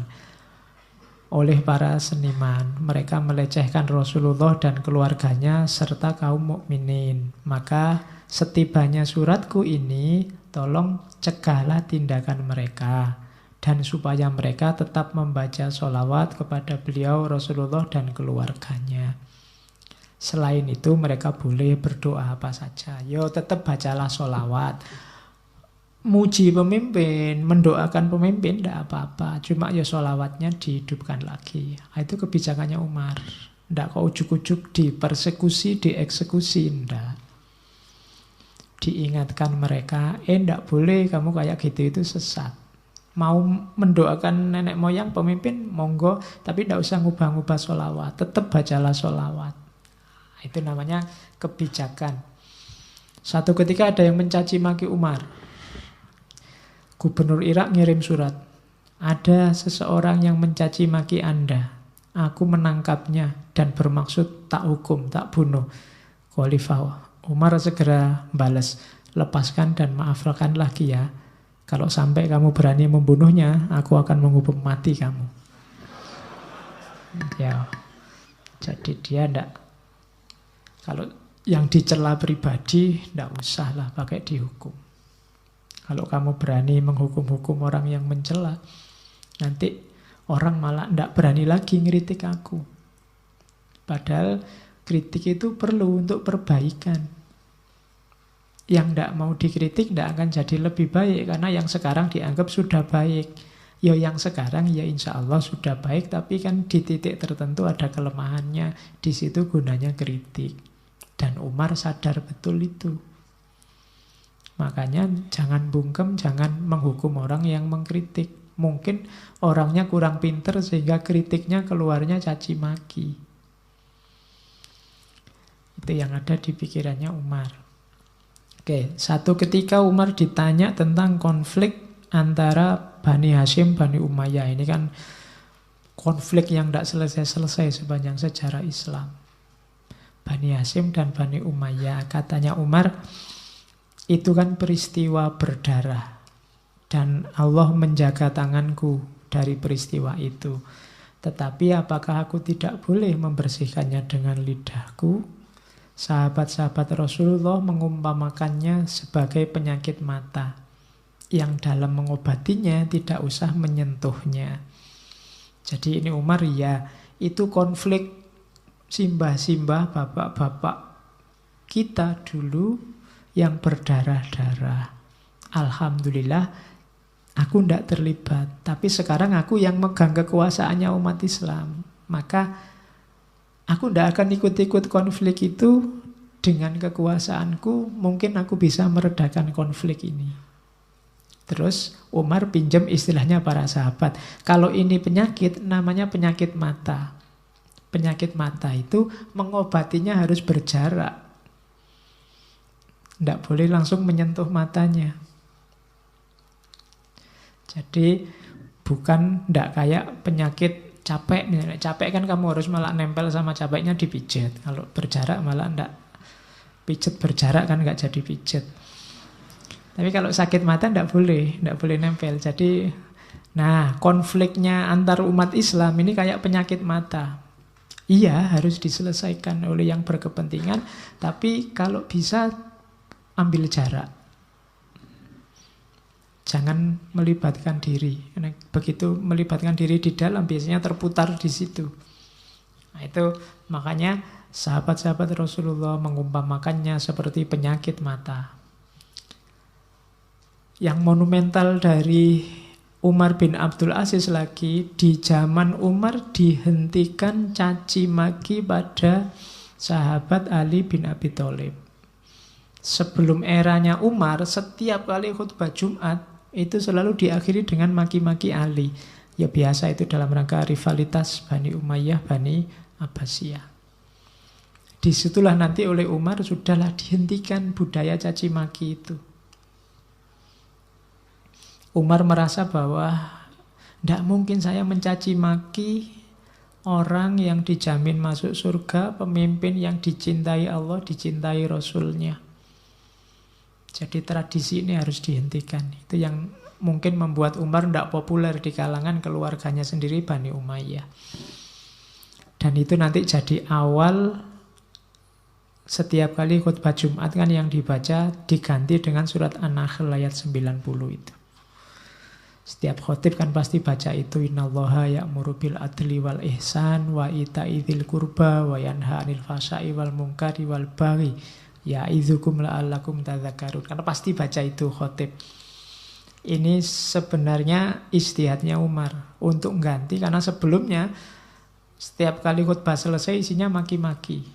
Oleh para seniman, mereka melecehkan Rasulullah dan keluarganya serta kaum mukminin. Maka setibanya suratku ini, tolong cegahlah tindakan mereka. Dan supaya mereka tetap membaca sholawat kepada beliau Rasulullah dan keluarganya. Selain itu mereka boleh berdoa apa saja. Yo tetap bacalah sholawat. Muji pemimpin, mendoakan pemimpin tidak apa-apa. Cuma ya sholawatnya dihidupkan lagi. Itu kebijakannya Umar. Tidak kok ujuk-ujuk dipersekusi, dieksekusi. Tidak. Diingatkan mereka, tidak boleh kamu kayak gitu, itu sesat. Mau mendoakan nenek moyang pemimpin, monggo. Tapi tidak usah ngubah-ngubah sholawat. Tetap bacalah sholawat. Itu namanya kebijakan. Satu ketika ada yang mencaci maki Umar. Gubernur Irak ngirim surat. Ada seseorang yang mencaci maki Anda. Aku menangkapnya dan bermaksud tak hukum, tak bunuh. Khalifah Umar segera balas. Lepaskan dan maafkanlah dia. Kalau sampai kamu berani membunuhnya, aku akan menghukum mati kamu. Ya. Jadi dia tidak. Kalau yang dicela pribadi, tidak usahlah pakai dihukum. Kalau kamu berani menghukum-hukum orang yang mencela, nanti orang malah tidak berani lagi ngeritik aku. Padahal kritik itu perlu untuk perbaikan. Yang tidak mau dikritik tidak akan jadi lebih baik, karena yang sekarang dianggap sudah baik. Ya yang sekarang ya insya Allah sudah baik, tapi kan di titik tertentu ada kelemahannya. Di situ gunanya kritik. Dan Umar sadar betul itu. Makanya jangan bungkem, jangan menghukum orang yang mengkritik. Mungkin orangnya kurang pinter sehingga kritiknya keluarnya caci maki. Itu yang ada di pikirannya Umar. Oke, satu ketika Umar ditanya tentang konflik antara Bani Hashim, Bani Umayyah. Ini kan konflik yang tidak selesai-selesai sepanjang sejarah Islam. Bani Hashim dan Bani Umayyah. Katanya Umar, itu kan peristiwa berdarah. Dan Allah menjaga tanganku dari peristiwa itu. Tetapi apakah aku tidak boleh membersihkannya dengan lidahku? Sahabat-sahabat Rasulullah mengumpamakannya sebagai penyakit mata, yang dalam mengobatinya tidak usah menyentuhnya. Jadi ini Umar, ya itu konflik simbah-simbah bapak-bapak kita dulu yang berdarah-darah. Alhamdulillah aku tidak terlibat. Tapi sekarang aku yang megang kekuasaannya umat Islam. Maka aku tidak akan ikut-ikut konflik itu. Dengan kekuasaanku mungkin aku bisa meredakan konflik ini. Terus Umar pinjam istilahnya para sahabat. Kalau ini penyakit, namanya penyakit mata. Penyakit mata itu mengobatinya harus berjarak. Tidak boleh langsung menyentuh matanya. Jadi bukan tidak kayak penyakit capek. Misalnya capek kan kamu harus malah nempel sama capeknya dipijat. Kalau berjarak malah tidak. Pijet berjarak kan nggak jadi pijet. Tapi kalau sakit mata tidak boleh nempel. Jadi, nah konfliknya antar umat Islam ini kayak penyakit mata. Iya harus diselesaikan oleh yang berkepentingan, tapi kalau bisa ambil jarak. Jangan melibatkan diri. Karena begitu melibatkan diri di dalam biasanya terputar di situ. Nah itu makanya sahabat-sahabat Rasulullah mengumpamakannya seperti penyakit mata. Yang monumental dari Umar bin Abdul Aziz lagi, di zaman Umar dihentikan caci maki pada sahabat Ali bin Abi Thalib. Sebelum eranya Umar, setiap kali khutbah Jumat itu selalu diakhiri dengan maki-maki Ali. Ya biasa itu dalam rangka rivalitas Bani Umayyah, Bani Abbasiyah. Disitulah nanti oleh Umar sudahlah dihentikan budaya caci maki itu. Umar merasa bahwa tidak mungkin saya mencaci maki orang yang dijamin masuk surga, pemimpin yang dicintai Allah, dicintai Rasulnya. Jadi tradisi ini harus dihentikan. Itu yang mungkin membuat Umar tidak populer di kalangan keluarganya sendiri Bani Umayyah. Dan itu nanti jadi awal. Setiap kali khutbah Jumat kan yang dibaca diganti dengan surat An-Nahl ayat 90 itu. Setiap khotib kan pasti baca itu. Innallaha ya'muru bil adli wal ihsan wa ita'i dzil qurba wa yanha 'anil fahsya'i wal munkari wal baghi ya'idzukum la'allakum tadzakkarun. Karena pasti baca itu khotib. Ini sebenarnya ijtihadnya Umar untuk ganti, karena sebelumnya setiap kali khutbah selesai isinya maki-maki.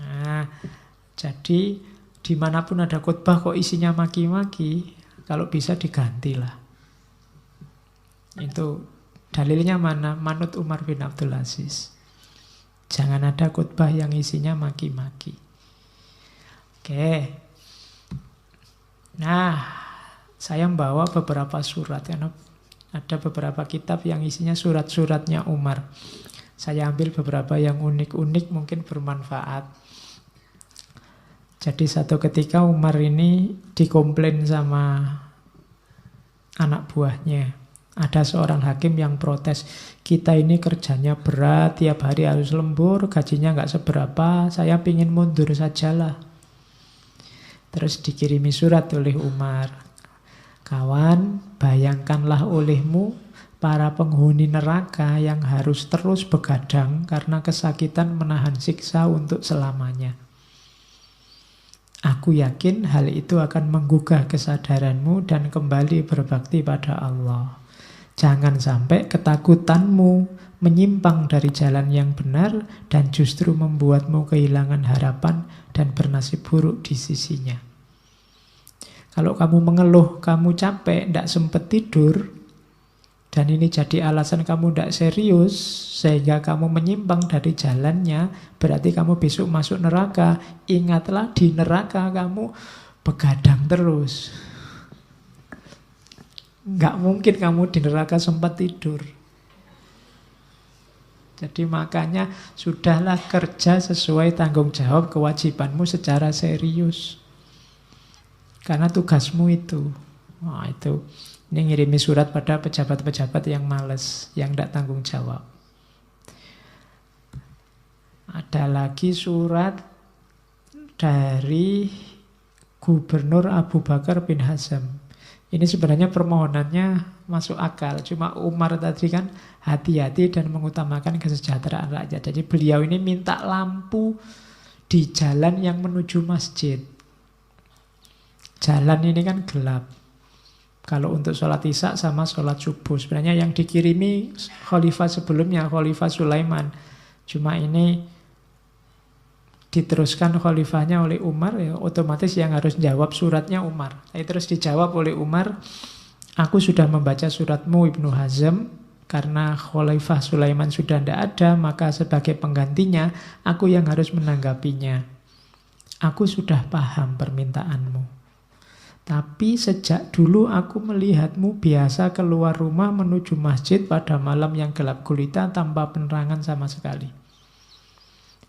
Nah, jadi dimanapun ada khutbah kok isinya maki-maki, kalau bisa digantilah. Itu dalilnya mana? Manut Umar bin Abdul Aziz. Jangan ada khutbah yang isinya maki-maki. Oke. Nah, saya membawa beberapa surat karena ada beberapa kitab yang isinya surat-suratnya Umar. Saya ambil beberapa yang unik-unik mungkin bermanfaat. Jadi satu ketika Umar ini dikomplain sama anak buahnya. Ada seorang hakim yang protes, kita ini kerjanya berat, tiap hari harus lembur, gajinya nggak seberapa, saya pingin mundur sajalah. Terus dikirimi surat oleh Umar. Kawan, bayangkanlah olehmu para penghuni neraka yang harus terus begadang karena kesakitan menahan siksa untuk selamanya. Aku yakin hal itu akan menggugah kesadaranmu dan kembali berbakti pada Allah. Jangan sampai ketakutanmu menyimpang dari jalan yang benar dan justru membuatmu kehilangan harapan dan bernasib buruk di sisinya. Kalau kamu mengeluh, kamu capek, tidak sempat tidur, dan ini jadi alasan kamu tidak serius, sehingga kamu menyimpang dari jalannya, berarti kamu besok masuk neraka. Ingatlah, di neraka kamu begadang terus. Nggak mungkin kamu di neraka sempat tidur. Jadi makanya sudahlah kerja sesuai tanggung jawab kewajibanmu secara serius. Karena tugasmu itu. Nah, itu. Ini ngirimi surat pada pejabat-pejabat yang males, yang tidak tanggung jawab. Ada lagi surat dari Gubernur Abu Bakar bin Hazm. Ini sebenarnya permohonannya masuk akal. Cuma Umar tadi kan hati-hati dan mengutamakan kesejahteraan rakyat. Jadi beliau ini minta lampu di jalan yang menuju masjid. Jalan ini kan gelap. Kalau untuk sholat isya sama sholat subuh. Sebenarnya yang dikirimi khalifah sebelumnya, Khalifah Sulaiman. Cuma ini diteruskan khalifahnya oleh Umar, ya otomatis yang harus jawab suratnya Umar. Tapi terus dijawab oleh Umar, aku sudah membaca suratmu Ibnu Hazm, karena Khalifah Sulaiman sudah tidak ada, maka sebagai penggantinya, aku yang harus menanggapinya. Aku sudah paham permintaanmu. Tapi sejak dulu aku melihatmu biasa keluar rumah menuju masjid pada malam yang gelap gulita tanpa penerangan sama sekali.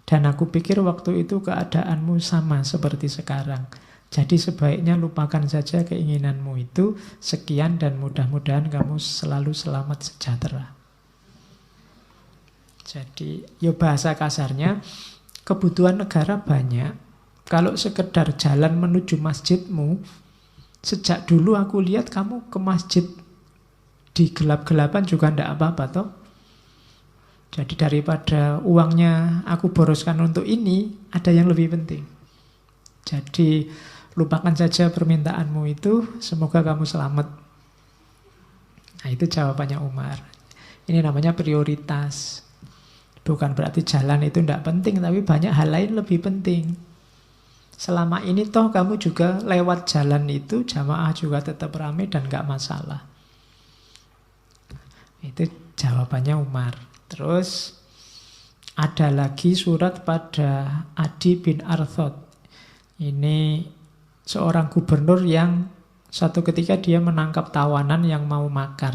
Dan aku pikir waktu itu keadaanmu sama seperti sekarang. Jadi sebaiknya lupakan saja keinginanmu itu. Sekian dan mudah-mudahan kamu selalu selamat sejahtera. Jadi bahasa kasarnya, kebutuhan negara banyak. Kalau sekedar jalan menuju masjidmu, sejak dulu aku lihat kamu ke masjid di gelap-gelapan juga tidak apa-apa toh. Jadi daripada uangnya aku boroskan untuk ini, ada yang lebih penting. Jadi lupakan saja permintaanmu itu, semoga kamu selamat. Nah itu jawabannya Umar. Ini namanya prioritas. Bukan berarti jalan itu tidak penting, tapi banyak hal lain lebih penting. Selama ini toh kamu juga lewat jalan itu, jamaah juga tetap ramai dan gak masalah. Itu jawabannya Umar. Terus ada lagi surat pada Adi bin Arthod. Ini seorang gubernur yang suatu ketika dia menangkap tawanan yang mau makar.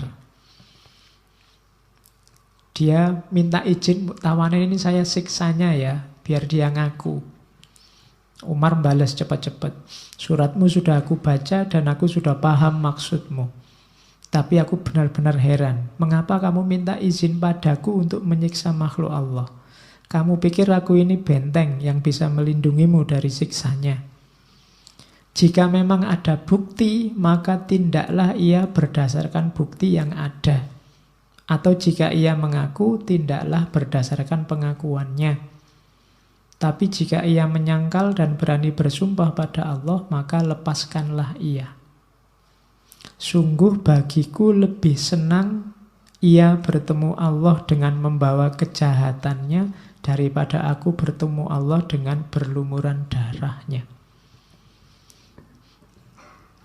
Dia minta izin, tawanan ini saya siksanya ya, biar dia ngaku. Umar balas cepat-cepat, suratmu sudah aku baca dan aku sudah paham maksudmu. Tapi aku benar-benar heran, mengapa kamu minta izin padaku untuk menyiksa makhluk Allah? Kamu pikir aku ini benteng yang bisa melindungimu dari siksanya? Jika memang ada bukti, maka tindaklah ia berdasarkan bukti yang ada. Atau jika ia mengaku, tindaklah berdasarkan pengakuannya. Tapi jika ia menyangkal dan berani bersumpah pada Allah, maka lepaskanlah ia. Sungguh bagiku lebih senang ia bertemu Allah dengan membawa kejahatannya daripada aku bertemu Allah dengan berlumuran darahnya.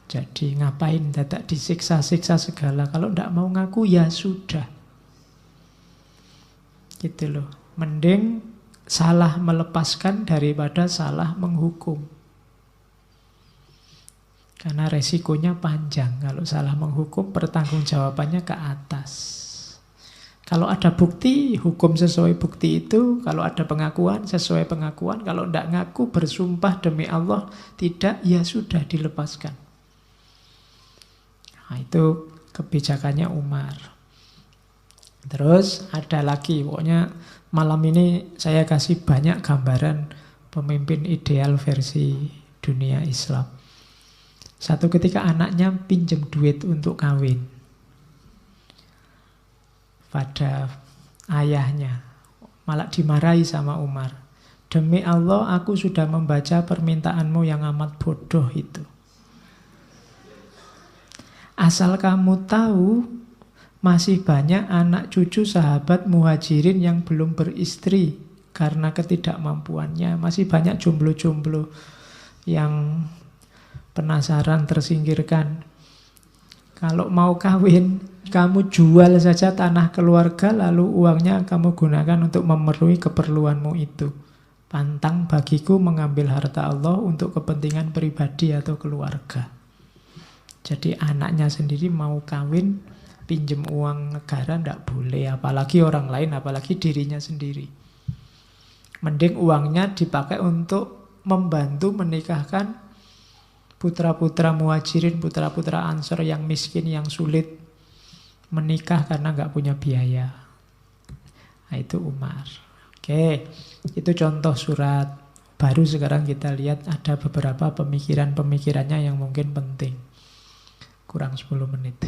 Jadi ngapain dadak disiksa-siksa segala? Kalau tidak mau ngaku ya sudah. Gitu loh. Mending salah melepaskan daripada salah menghukum. Karena resikonya panjang. Kalau salah menghukum, pertanggungjawabannya ke atas. Kalau ada bukti, hukum sesuai bukti itu. Kalau ada pengakuan, sesuai pengakuan. Kalau tidak ngaku, bersumpah demi Allah, tidak, ya sudah dilepaskan. Nah, itu kebijakannya Umar. Terus ada lagi, pokoknya malam ini saya kasih banyak gambaran pemimpin ideal versi dunia Islam. Satu ketika anaknya pinjam duit untuk kawin pada ayahnya. Malah dimarahi sama Umar. Demi Allah, aku sudah membaca permintaanmu yang amat bodoh itu. Asal kamu tahu, masih banyak anak cucu sahabat muhajirin yang belum beristri karena ketidakmampuannya. Masih banyak jomblo-jomblo yang penasaran, tersingkirkan. Kalau mau kawin, kamu jual saja tanah keluarga, lalu uangnya kamu gunakan untuk memenuhi keperluanmu itu. Pantang bagiku mengambil harta Allah untuk kepentingan pribadi atau keluarga. Jadi anaknya sendiri mau kawin, pinjem uang negara ndak boleh, apalagi orang lain, apalagi dirinya sendiri. Mending uangnya dipakai untuk membantu menikahkan putra-putra muhajirin, putra-putra ansor yang miskin, yang sulit menikah karena nggak punya biaya. Nah, itu Umar. Oke, itu contoh surat. Baru sekarang kita lihat ada beberapa pemikiran-pemikirannya yang mungkin penting. Kurang 10 menit.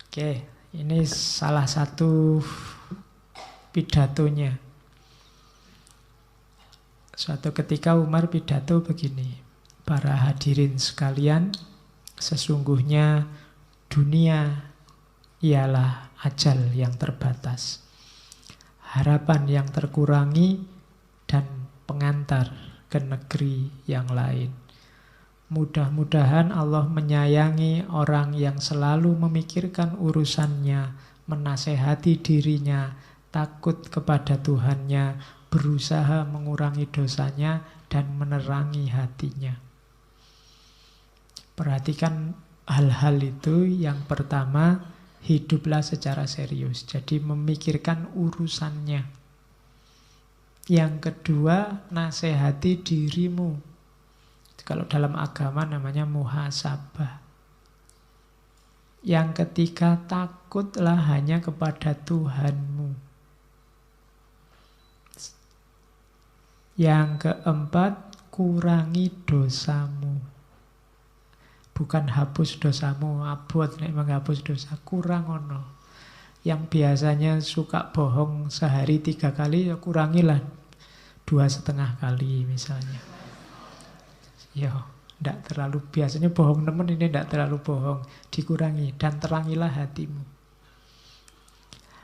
Oke, ini salah satu pidatonya. Suatu ketika Umar pidato begini, para hadirin sekalian, sesungguhnya dunia ialah ajal yang terbatas, harapan yang terkurangi, dan pengantar ke negeri yang lain. Mudah-mudahan Allah menyayangi orang yang selalu memikirkan urusannya, menasehati dirinya, takut kepada Tuhannya, berusaha mengurangi dosanya, dan menerangi hatinya. Perhatikan hal-hal itu. Yang pertama, hiduplah secara serius. Jadi memikirkan urusannya. Yang kedua, nasihati dirimu. Kalau dalam agama namanya muhasabah. Yang ketiga, takutlah hanya kepada Tuhanmu. Yang keempat, kurangi dosamu. Bukan hapus dosamu, abot nek menghapus dosa, kurang ono. Yang biasanya suka bohong sehari 3 kali, ya kurangilah 2,5 kali misalnya. Ya, tidak terlalu, biasanya bohong teman, ini tidak terlalu bohong, dikurangi, dan terangilah hatimu.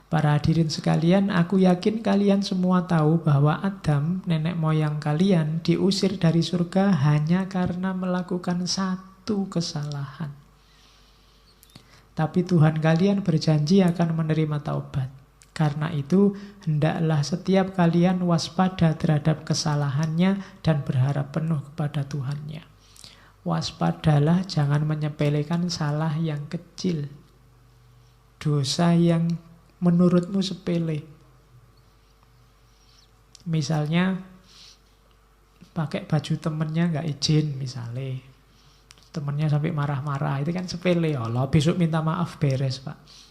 Para hadirin sekalian, aku yakin kalian semua tahu bahwa Adam, nenek moyang kalian, diusir dari surga hanya karena melakukan satu kesalahan. Tapi Tuhan kalian berjanji akan menerima taubat. Karena itu, hendaklah setiap kalian waspada terhadap kesalahannya dan berharap penuh kepada Tuhannya. Waspadalah, jangan menyepelekan salah yang kecil. Dosa yang menurutmu sepele. Misalnya, pakai baju temennya nggak izin misalnya. Temennya sampai marah-marah, itu kan sepele. Allah, besok minta maaf, beres Pak.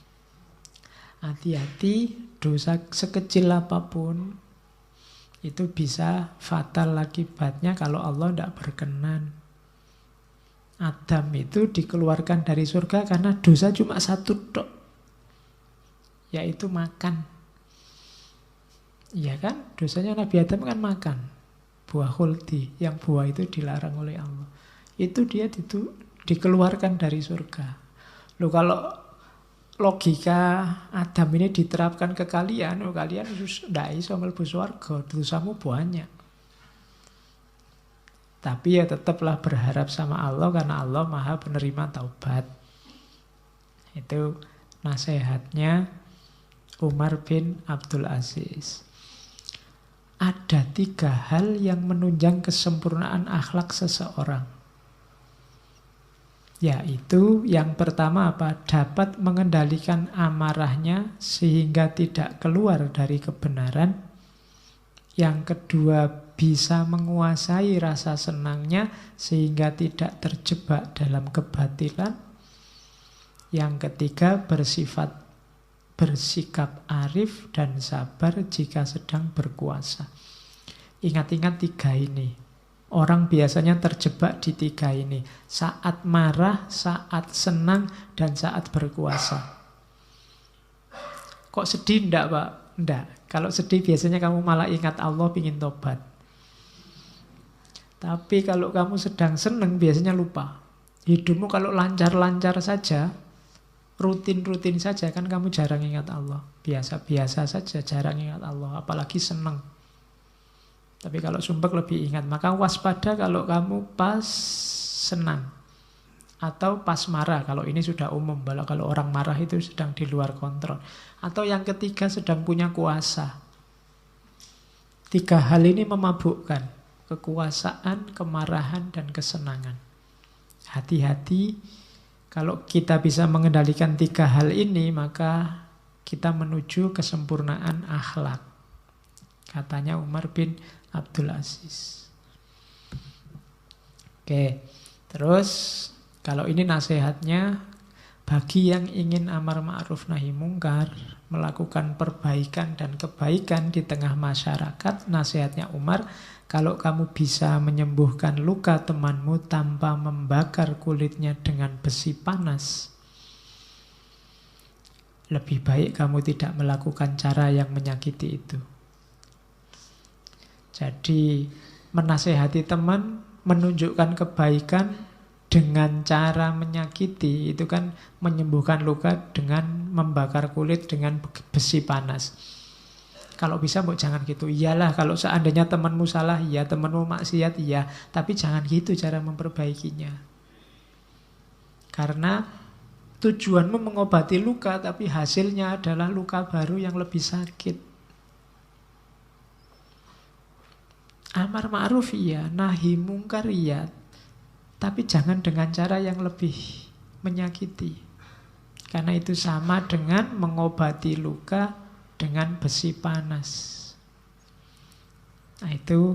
Hati-hati, dosa sekecil apapun itu bisa fatal akibatnya kalau Allah tidak berkenan. Adam itu dikeluarkan dari surga karena dosa cuma satu tok, yaitu makan. Iya kan? Dosanya Nabi Adam kan makan buah khuldi, yang buah itu dilarang oleh Allah. Itu dia dikeluarkan dari surga. Loh, kalau logika Adam ini diterapkan ke kalian, kalian tidak bisa mlebu swarga, dosamu banyak. Tapi ya tetaplah berharap sama Allah, karena Allah Maha penerima taubat. Itu nasihatnya Umar bin Abdul Aziz. Ada 3 hal yang menunjang kesempurnaan akhlak seseorang. Yaitu yang pertama apa? Dapat mengendalikan amarahnya sehingga tidak keluar dari kebenaran. Yang kedua, bisa menguasai rasa senangnya sehingga tidak terjebak dalam kebatilan. Yang ketiga, bersikap arif dan sabar jika sedang berkuasa. Ingat-ingat 3 ini. Orang biasanya terjebak di 3 ini. Saat marah, saat senang, dan saat berkuasa. Kok sedih enggak Pak? Enggak. Kalau sedih biasanya kamu malah ingat Allah, pingin tobat. Tapi kalau kamu sedang seneng biasanya lupa. Hidupmu kalau lancar-lancar saja, rutin-rutin saja, kan kamu jarang ingat Allah. Biasa-biasa saja, jarang ingat Allah. Apalagi seneng. Tapi kalau sumpek lebih ingat. Maka waspada kalau kamu pas senang. Atau pas marah. Kalau ini sudah umum. Kalau orang marah itu sedang di luar kontrol. Atau yang ketiga sedang punya kuasa. 3 hal ini memabukkan. Kekuasaan, kemarahan, dan kesenangan. Hati-hati. Kalau kita bisa mengendalikan 3 hal ini, maka kita menuju kesempurnaan akhlak. Katanya Umar bin Abdul Aziz. Oke, terus kalau ini nasihatnya bagi yang ingin amar ma'ruf nahi mungkar, melakukan perbaikan dan kebaikan di tengah masyarakat, nasihatnya Umar, kalau kamu bisa menyembuhkan luka temanmu tanpa membakar kulitnya dengan besi panas, lebih baik kamu tidak melakukan cara yang menyakiti itu. Jadi menasehati teman, menunjukkan kebaikan dengan cara menyakiti, itu kan menyembuhkan luka dengan membakar kulit dengan besi panas. Kalau bisa jangan gitu. Iyalah kalau seandainya temanmu salah, iya, temanmu maksiat, iya, tapi jangan gitu cara memperbaikinya. Karena tujuanmu mengobati luka, tapi hasilnya adalah luka baru yang lebih sakit. Amar ma'ruf iya, nahi mungkar iya, tapi jangan dengan cara yang lebih menyakiti. Karena itu sama dengan mengobati luka dengan besi panas. Nah, itu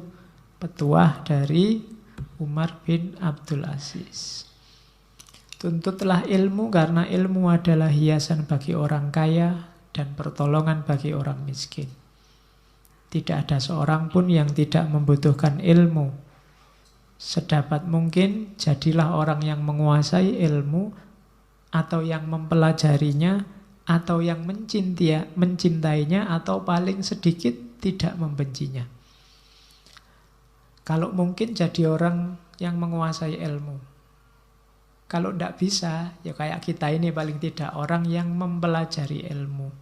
petuah dari Umar bin Abdul Aziz. Tuntutlah ilmu karena ilmu adalah hiasan bagi orang kaya dan pertolongan bagi orang miskin. Tidak ada seorang pun yang tidak membutuhkan ilmu. Sedapat mungkin jadilah orang yang menguasai ilmu atau yang mempelajarinya atau yang mencintainya atau paling sedikit tidak membencinya. Kalau mungkin jadi orang yang menguasai ilmu. Kalau tidak bisa, ya kayak kita ini paling tidak orang yang mempelajari ilmu.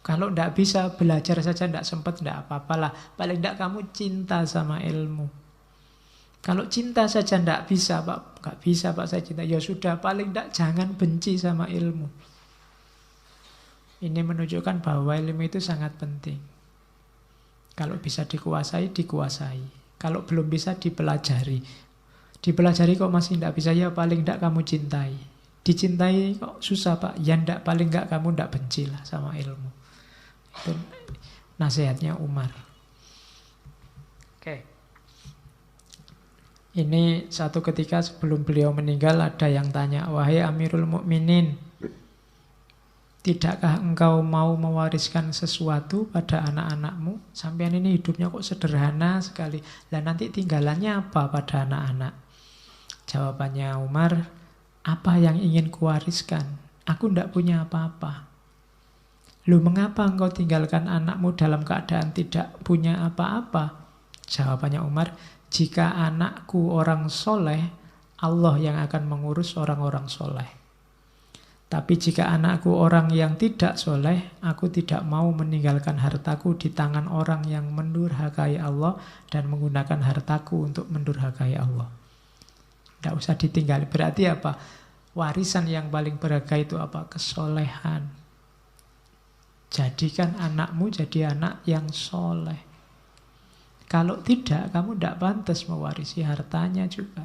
Kalau tidak bisa, belajar saja tidak sempat, tidak apa-apalah. Paling tidak kamu cinta sama ilmu. Kalau cinta saja tidak bisa, Pak, nggak bisa Pak saya cinta. Ya sudah, paling tidak jangan benci sama ilmu. Ini menunjukkan bahwa ilmu itu sangat penting. Kalau bisa dikuasai, dikuasai. Kalau belum bisa, dipelajari. Dipelajari kok masih tidak bisa, ya paling tidak kamu cintai. Dicintai kok susah Pak, ya tidak, paling tidak kamu tidak benci lah sama ilmu. Itu nasihatnya Umar. Oke. Ini satu ketika sebelum beliau meninggal ada yang tanya, wahai Amirul Mukminin, tidakkah engkau mau mewariskan sesuatu pada anak-anakmu? Sampean ini hidupnya kok sederhana sekali. Lah nanti tinggalannya apa pada anak-anak? Jawabannya Umar, apa yang ingin kuwariskan? Aku tidak punya apa-apa. Lu mengapa engkau tinggalkan anakmu dalam keadaan tidak punya apa-apa? Jawabannya Umar, jika anakku orang soleh, Allah yang akan mengurus orang-orang soleh. Tapi jika anakku orang yang tidak soleh, aku tidak mau meninggalkan hartaku di tangan orang yang mendurhakai Allah dan menggunakan hartaku untuk mendurhakai Allah. Tidak usah ditinggal. Berarti apa? Warisan yang paling berharga itu apa? Kesolehan. Jadikan anakmu jadi anak yang soleh. Kalau tidak, kamu tidak pantas mewarisi hartanya juga.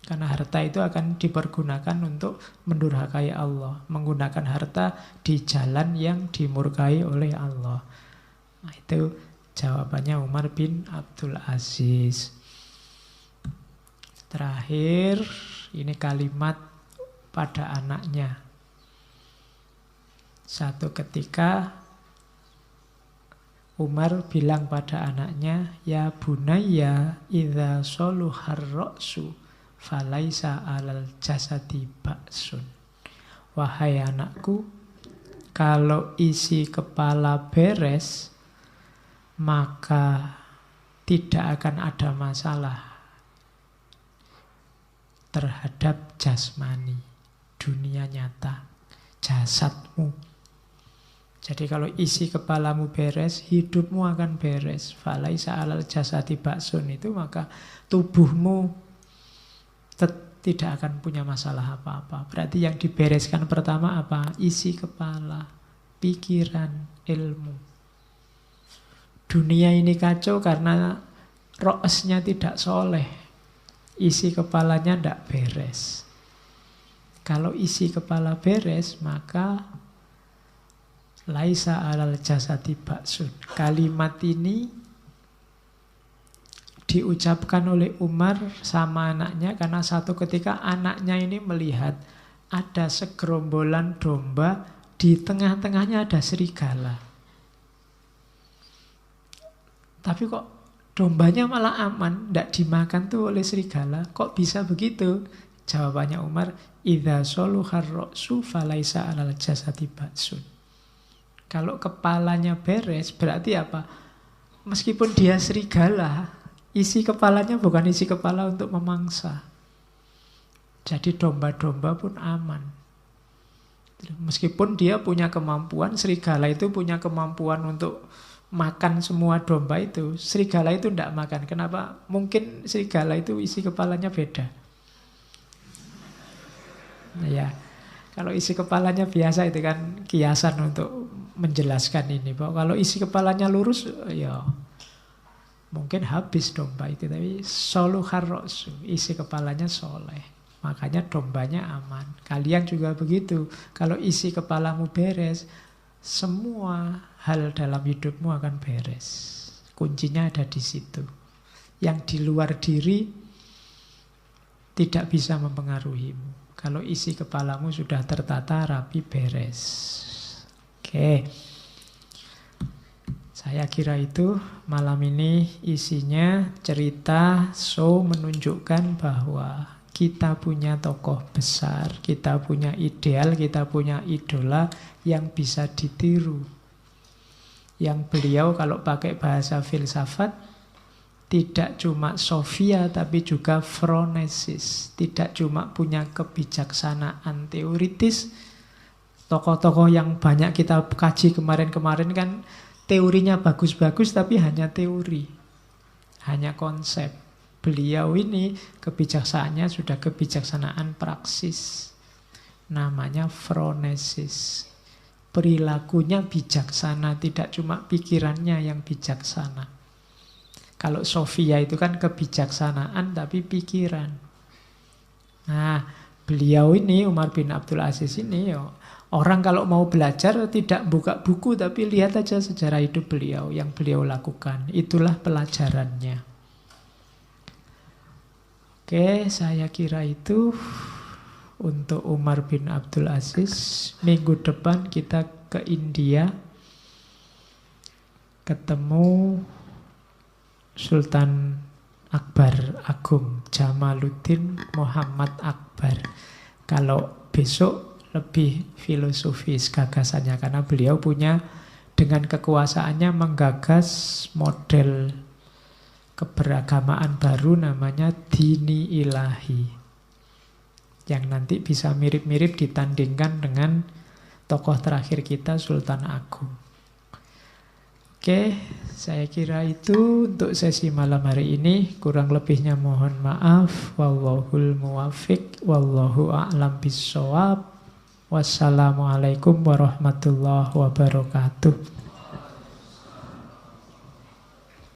Karena harta itu akan dipergunakan untuk mendurhakai Allah. Menggunakan harta di jalan yang dimurkai oleh Allah. Nah, itu jawabannya Umar bin Abdul Aziz. Terakhir, ini kalimat pada anaknya. Satu ketika Umar bilang pada anaknya, ya bunayya idza soluhar ra'su falaisa alal jasadi ba'sun. Wahai anakku, kalau isi kepala beres, maka tidak akan ada masalah terhadap jasmani, dunia nyata, jasadmu. Jadi kalau isi kepalamu beres, hidupmu akan beres. Falaisa alal jasadi baksun itu, maka tubuhmu tidak akan punya masalah apa-apa. Berarti yang dibereskan pertama apa? Isi kepala, pikiran, ilmu. Dunia ini kacau karena ro'esnya tidak soleh. Isi kepalanya tidak beres. Kalau isi kepala beres, maka laisa alal jasadi baksun. Kalimat ini diucapkan oleh Umar sama anaknya karena satu ketika anaknya ini melihat ada segerombolan domba, di tengah-tengahnya ada serigala. Tapi kok dombanya malah aman, tidak dimakan tuh oleh serigala. Kok bisa begitu? Jawabannya Umar, idza soluhar ra'su falaisa alal jasadi baksun. Kalau kepalanya beres, berarti apa? Meskipun dia serigala, isi kepalanya bukan isi kepala untuk memangsa. Jadi domba-domba pun aman. Meskipun dia punya kemampuan, serigala itu punya kemampuan untuk makan semua domba itu. Serigala itu tidak makan. Kenapa? Mungkin serigala itu isi kepalanya beda. Nah, ya. Kalau isi kepalanya biasa itu kan kiasan untuk menjelaskan ini. Bahwa kalau isi kepalanya lurus, ya mungkin habis domba itu. Tapi soluhar ra'su, isi kepalanya soleh. Makanya dombanya aman. Kalian juga begitu. Kalau isi kepalamu beres, semua hal dalam hidupmu akan beres. Kuncinya ada di situ. Yang di luar diri tidak bisa mempengaruhimu. Kalau isi kepalamu sudah tertata, rapi, beres. Oke. Saya kira itu malam ini isinya cerita menunjukkan bahwa kita punya tokoh besar, kita punya ideal, kita punya idola yang bisa ditiru. Yang beliau kalau pakai bahasa filsafat tidak cuma sofia tapi juga phronesis. Tidak cuma punya kebijaksanaan teoritis. Tokoh-tokoh yang banyak kita kaji kemarin-kemarin kan teorinya bagus-bagus tapi hanya teori. Hanya konsep. Beliau ini kebijaksanaannya sudah kebijaksanaan praksis. Namanya phronesis. Perilakunya bijaksana, tidak cuma pikirannya yang bijaksana. Kalau sofia itu kan kebijaksanaan tapi pikiran. Nah, beliau ini Umar bin Abdul Aziz ini orang kalau mau belajar tidak buka buku tapi lihat aja sejarah hidup beliau yang beliau lakukan. Itulah pelajarannya. Oke, saya kira itu untuk Umar bin Abdul Aziz. Minggu depan kita ke India. Ketemu Sultan Akbar Agung, Jamaluddin Muhammad Akbar. Kalau besok lebih filosofis gagasannya karena beliau punya dengan kekuasaannya menggagas model keberagamaan baru namanya dini ilahi. Yang nanti bisa mirip-mirip ditandingkan dengan tokoh terakhir kita Sultan Agung. Oke, saya kira itu untuk sesi malam hari ini. Kurang lebihnya mohon maaf. Wallahul muwaffiq, wallahu a'lam bissawab. Wassalamualaikum warahmatullahi wabarakatuh.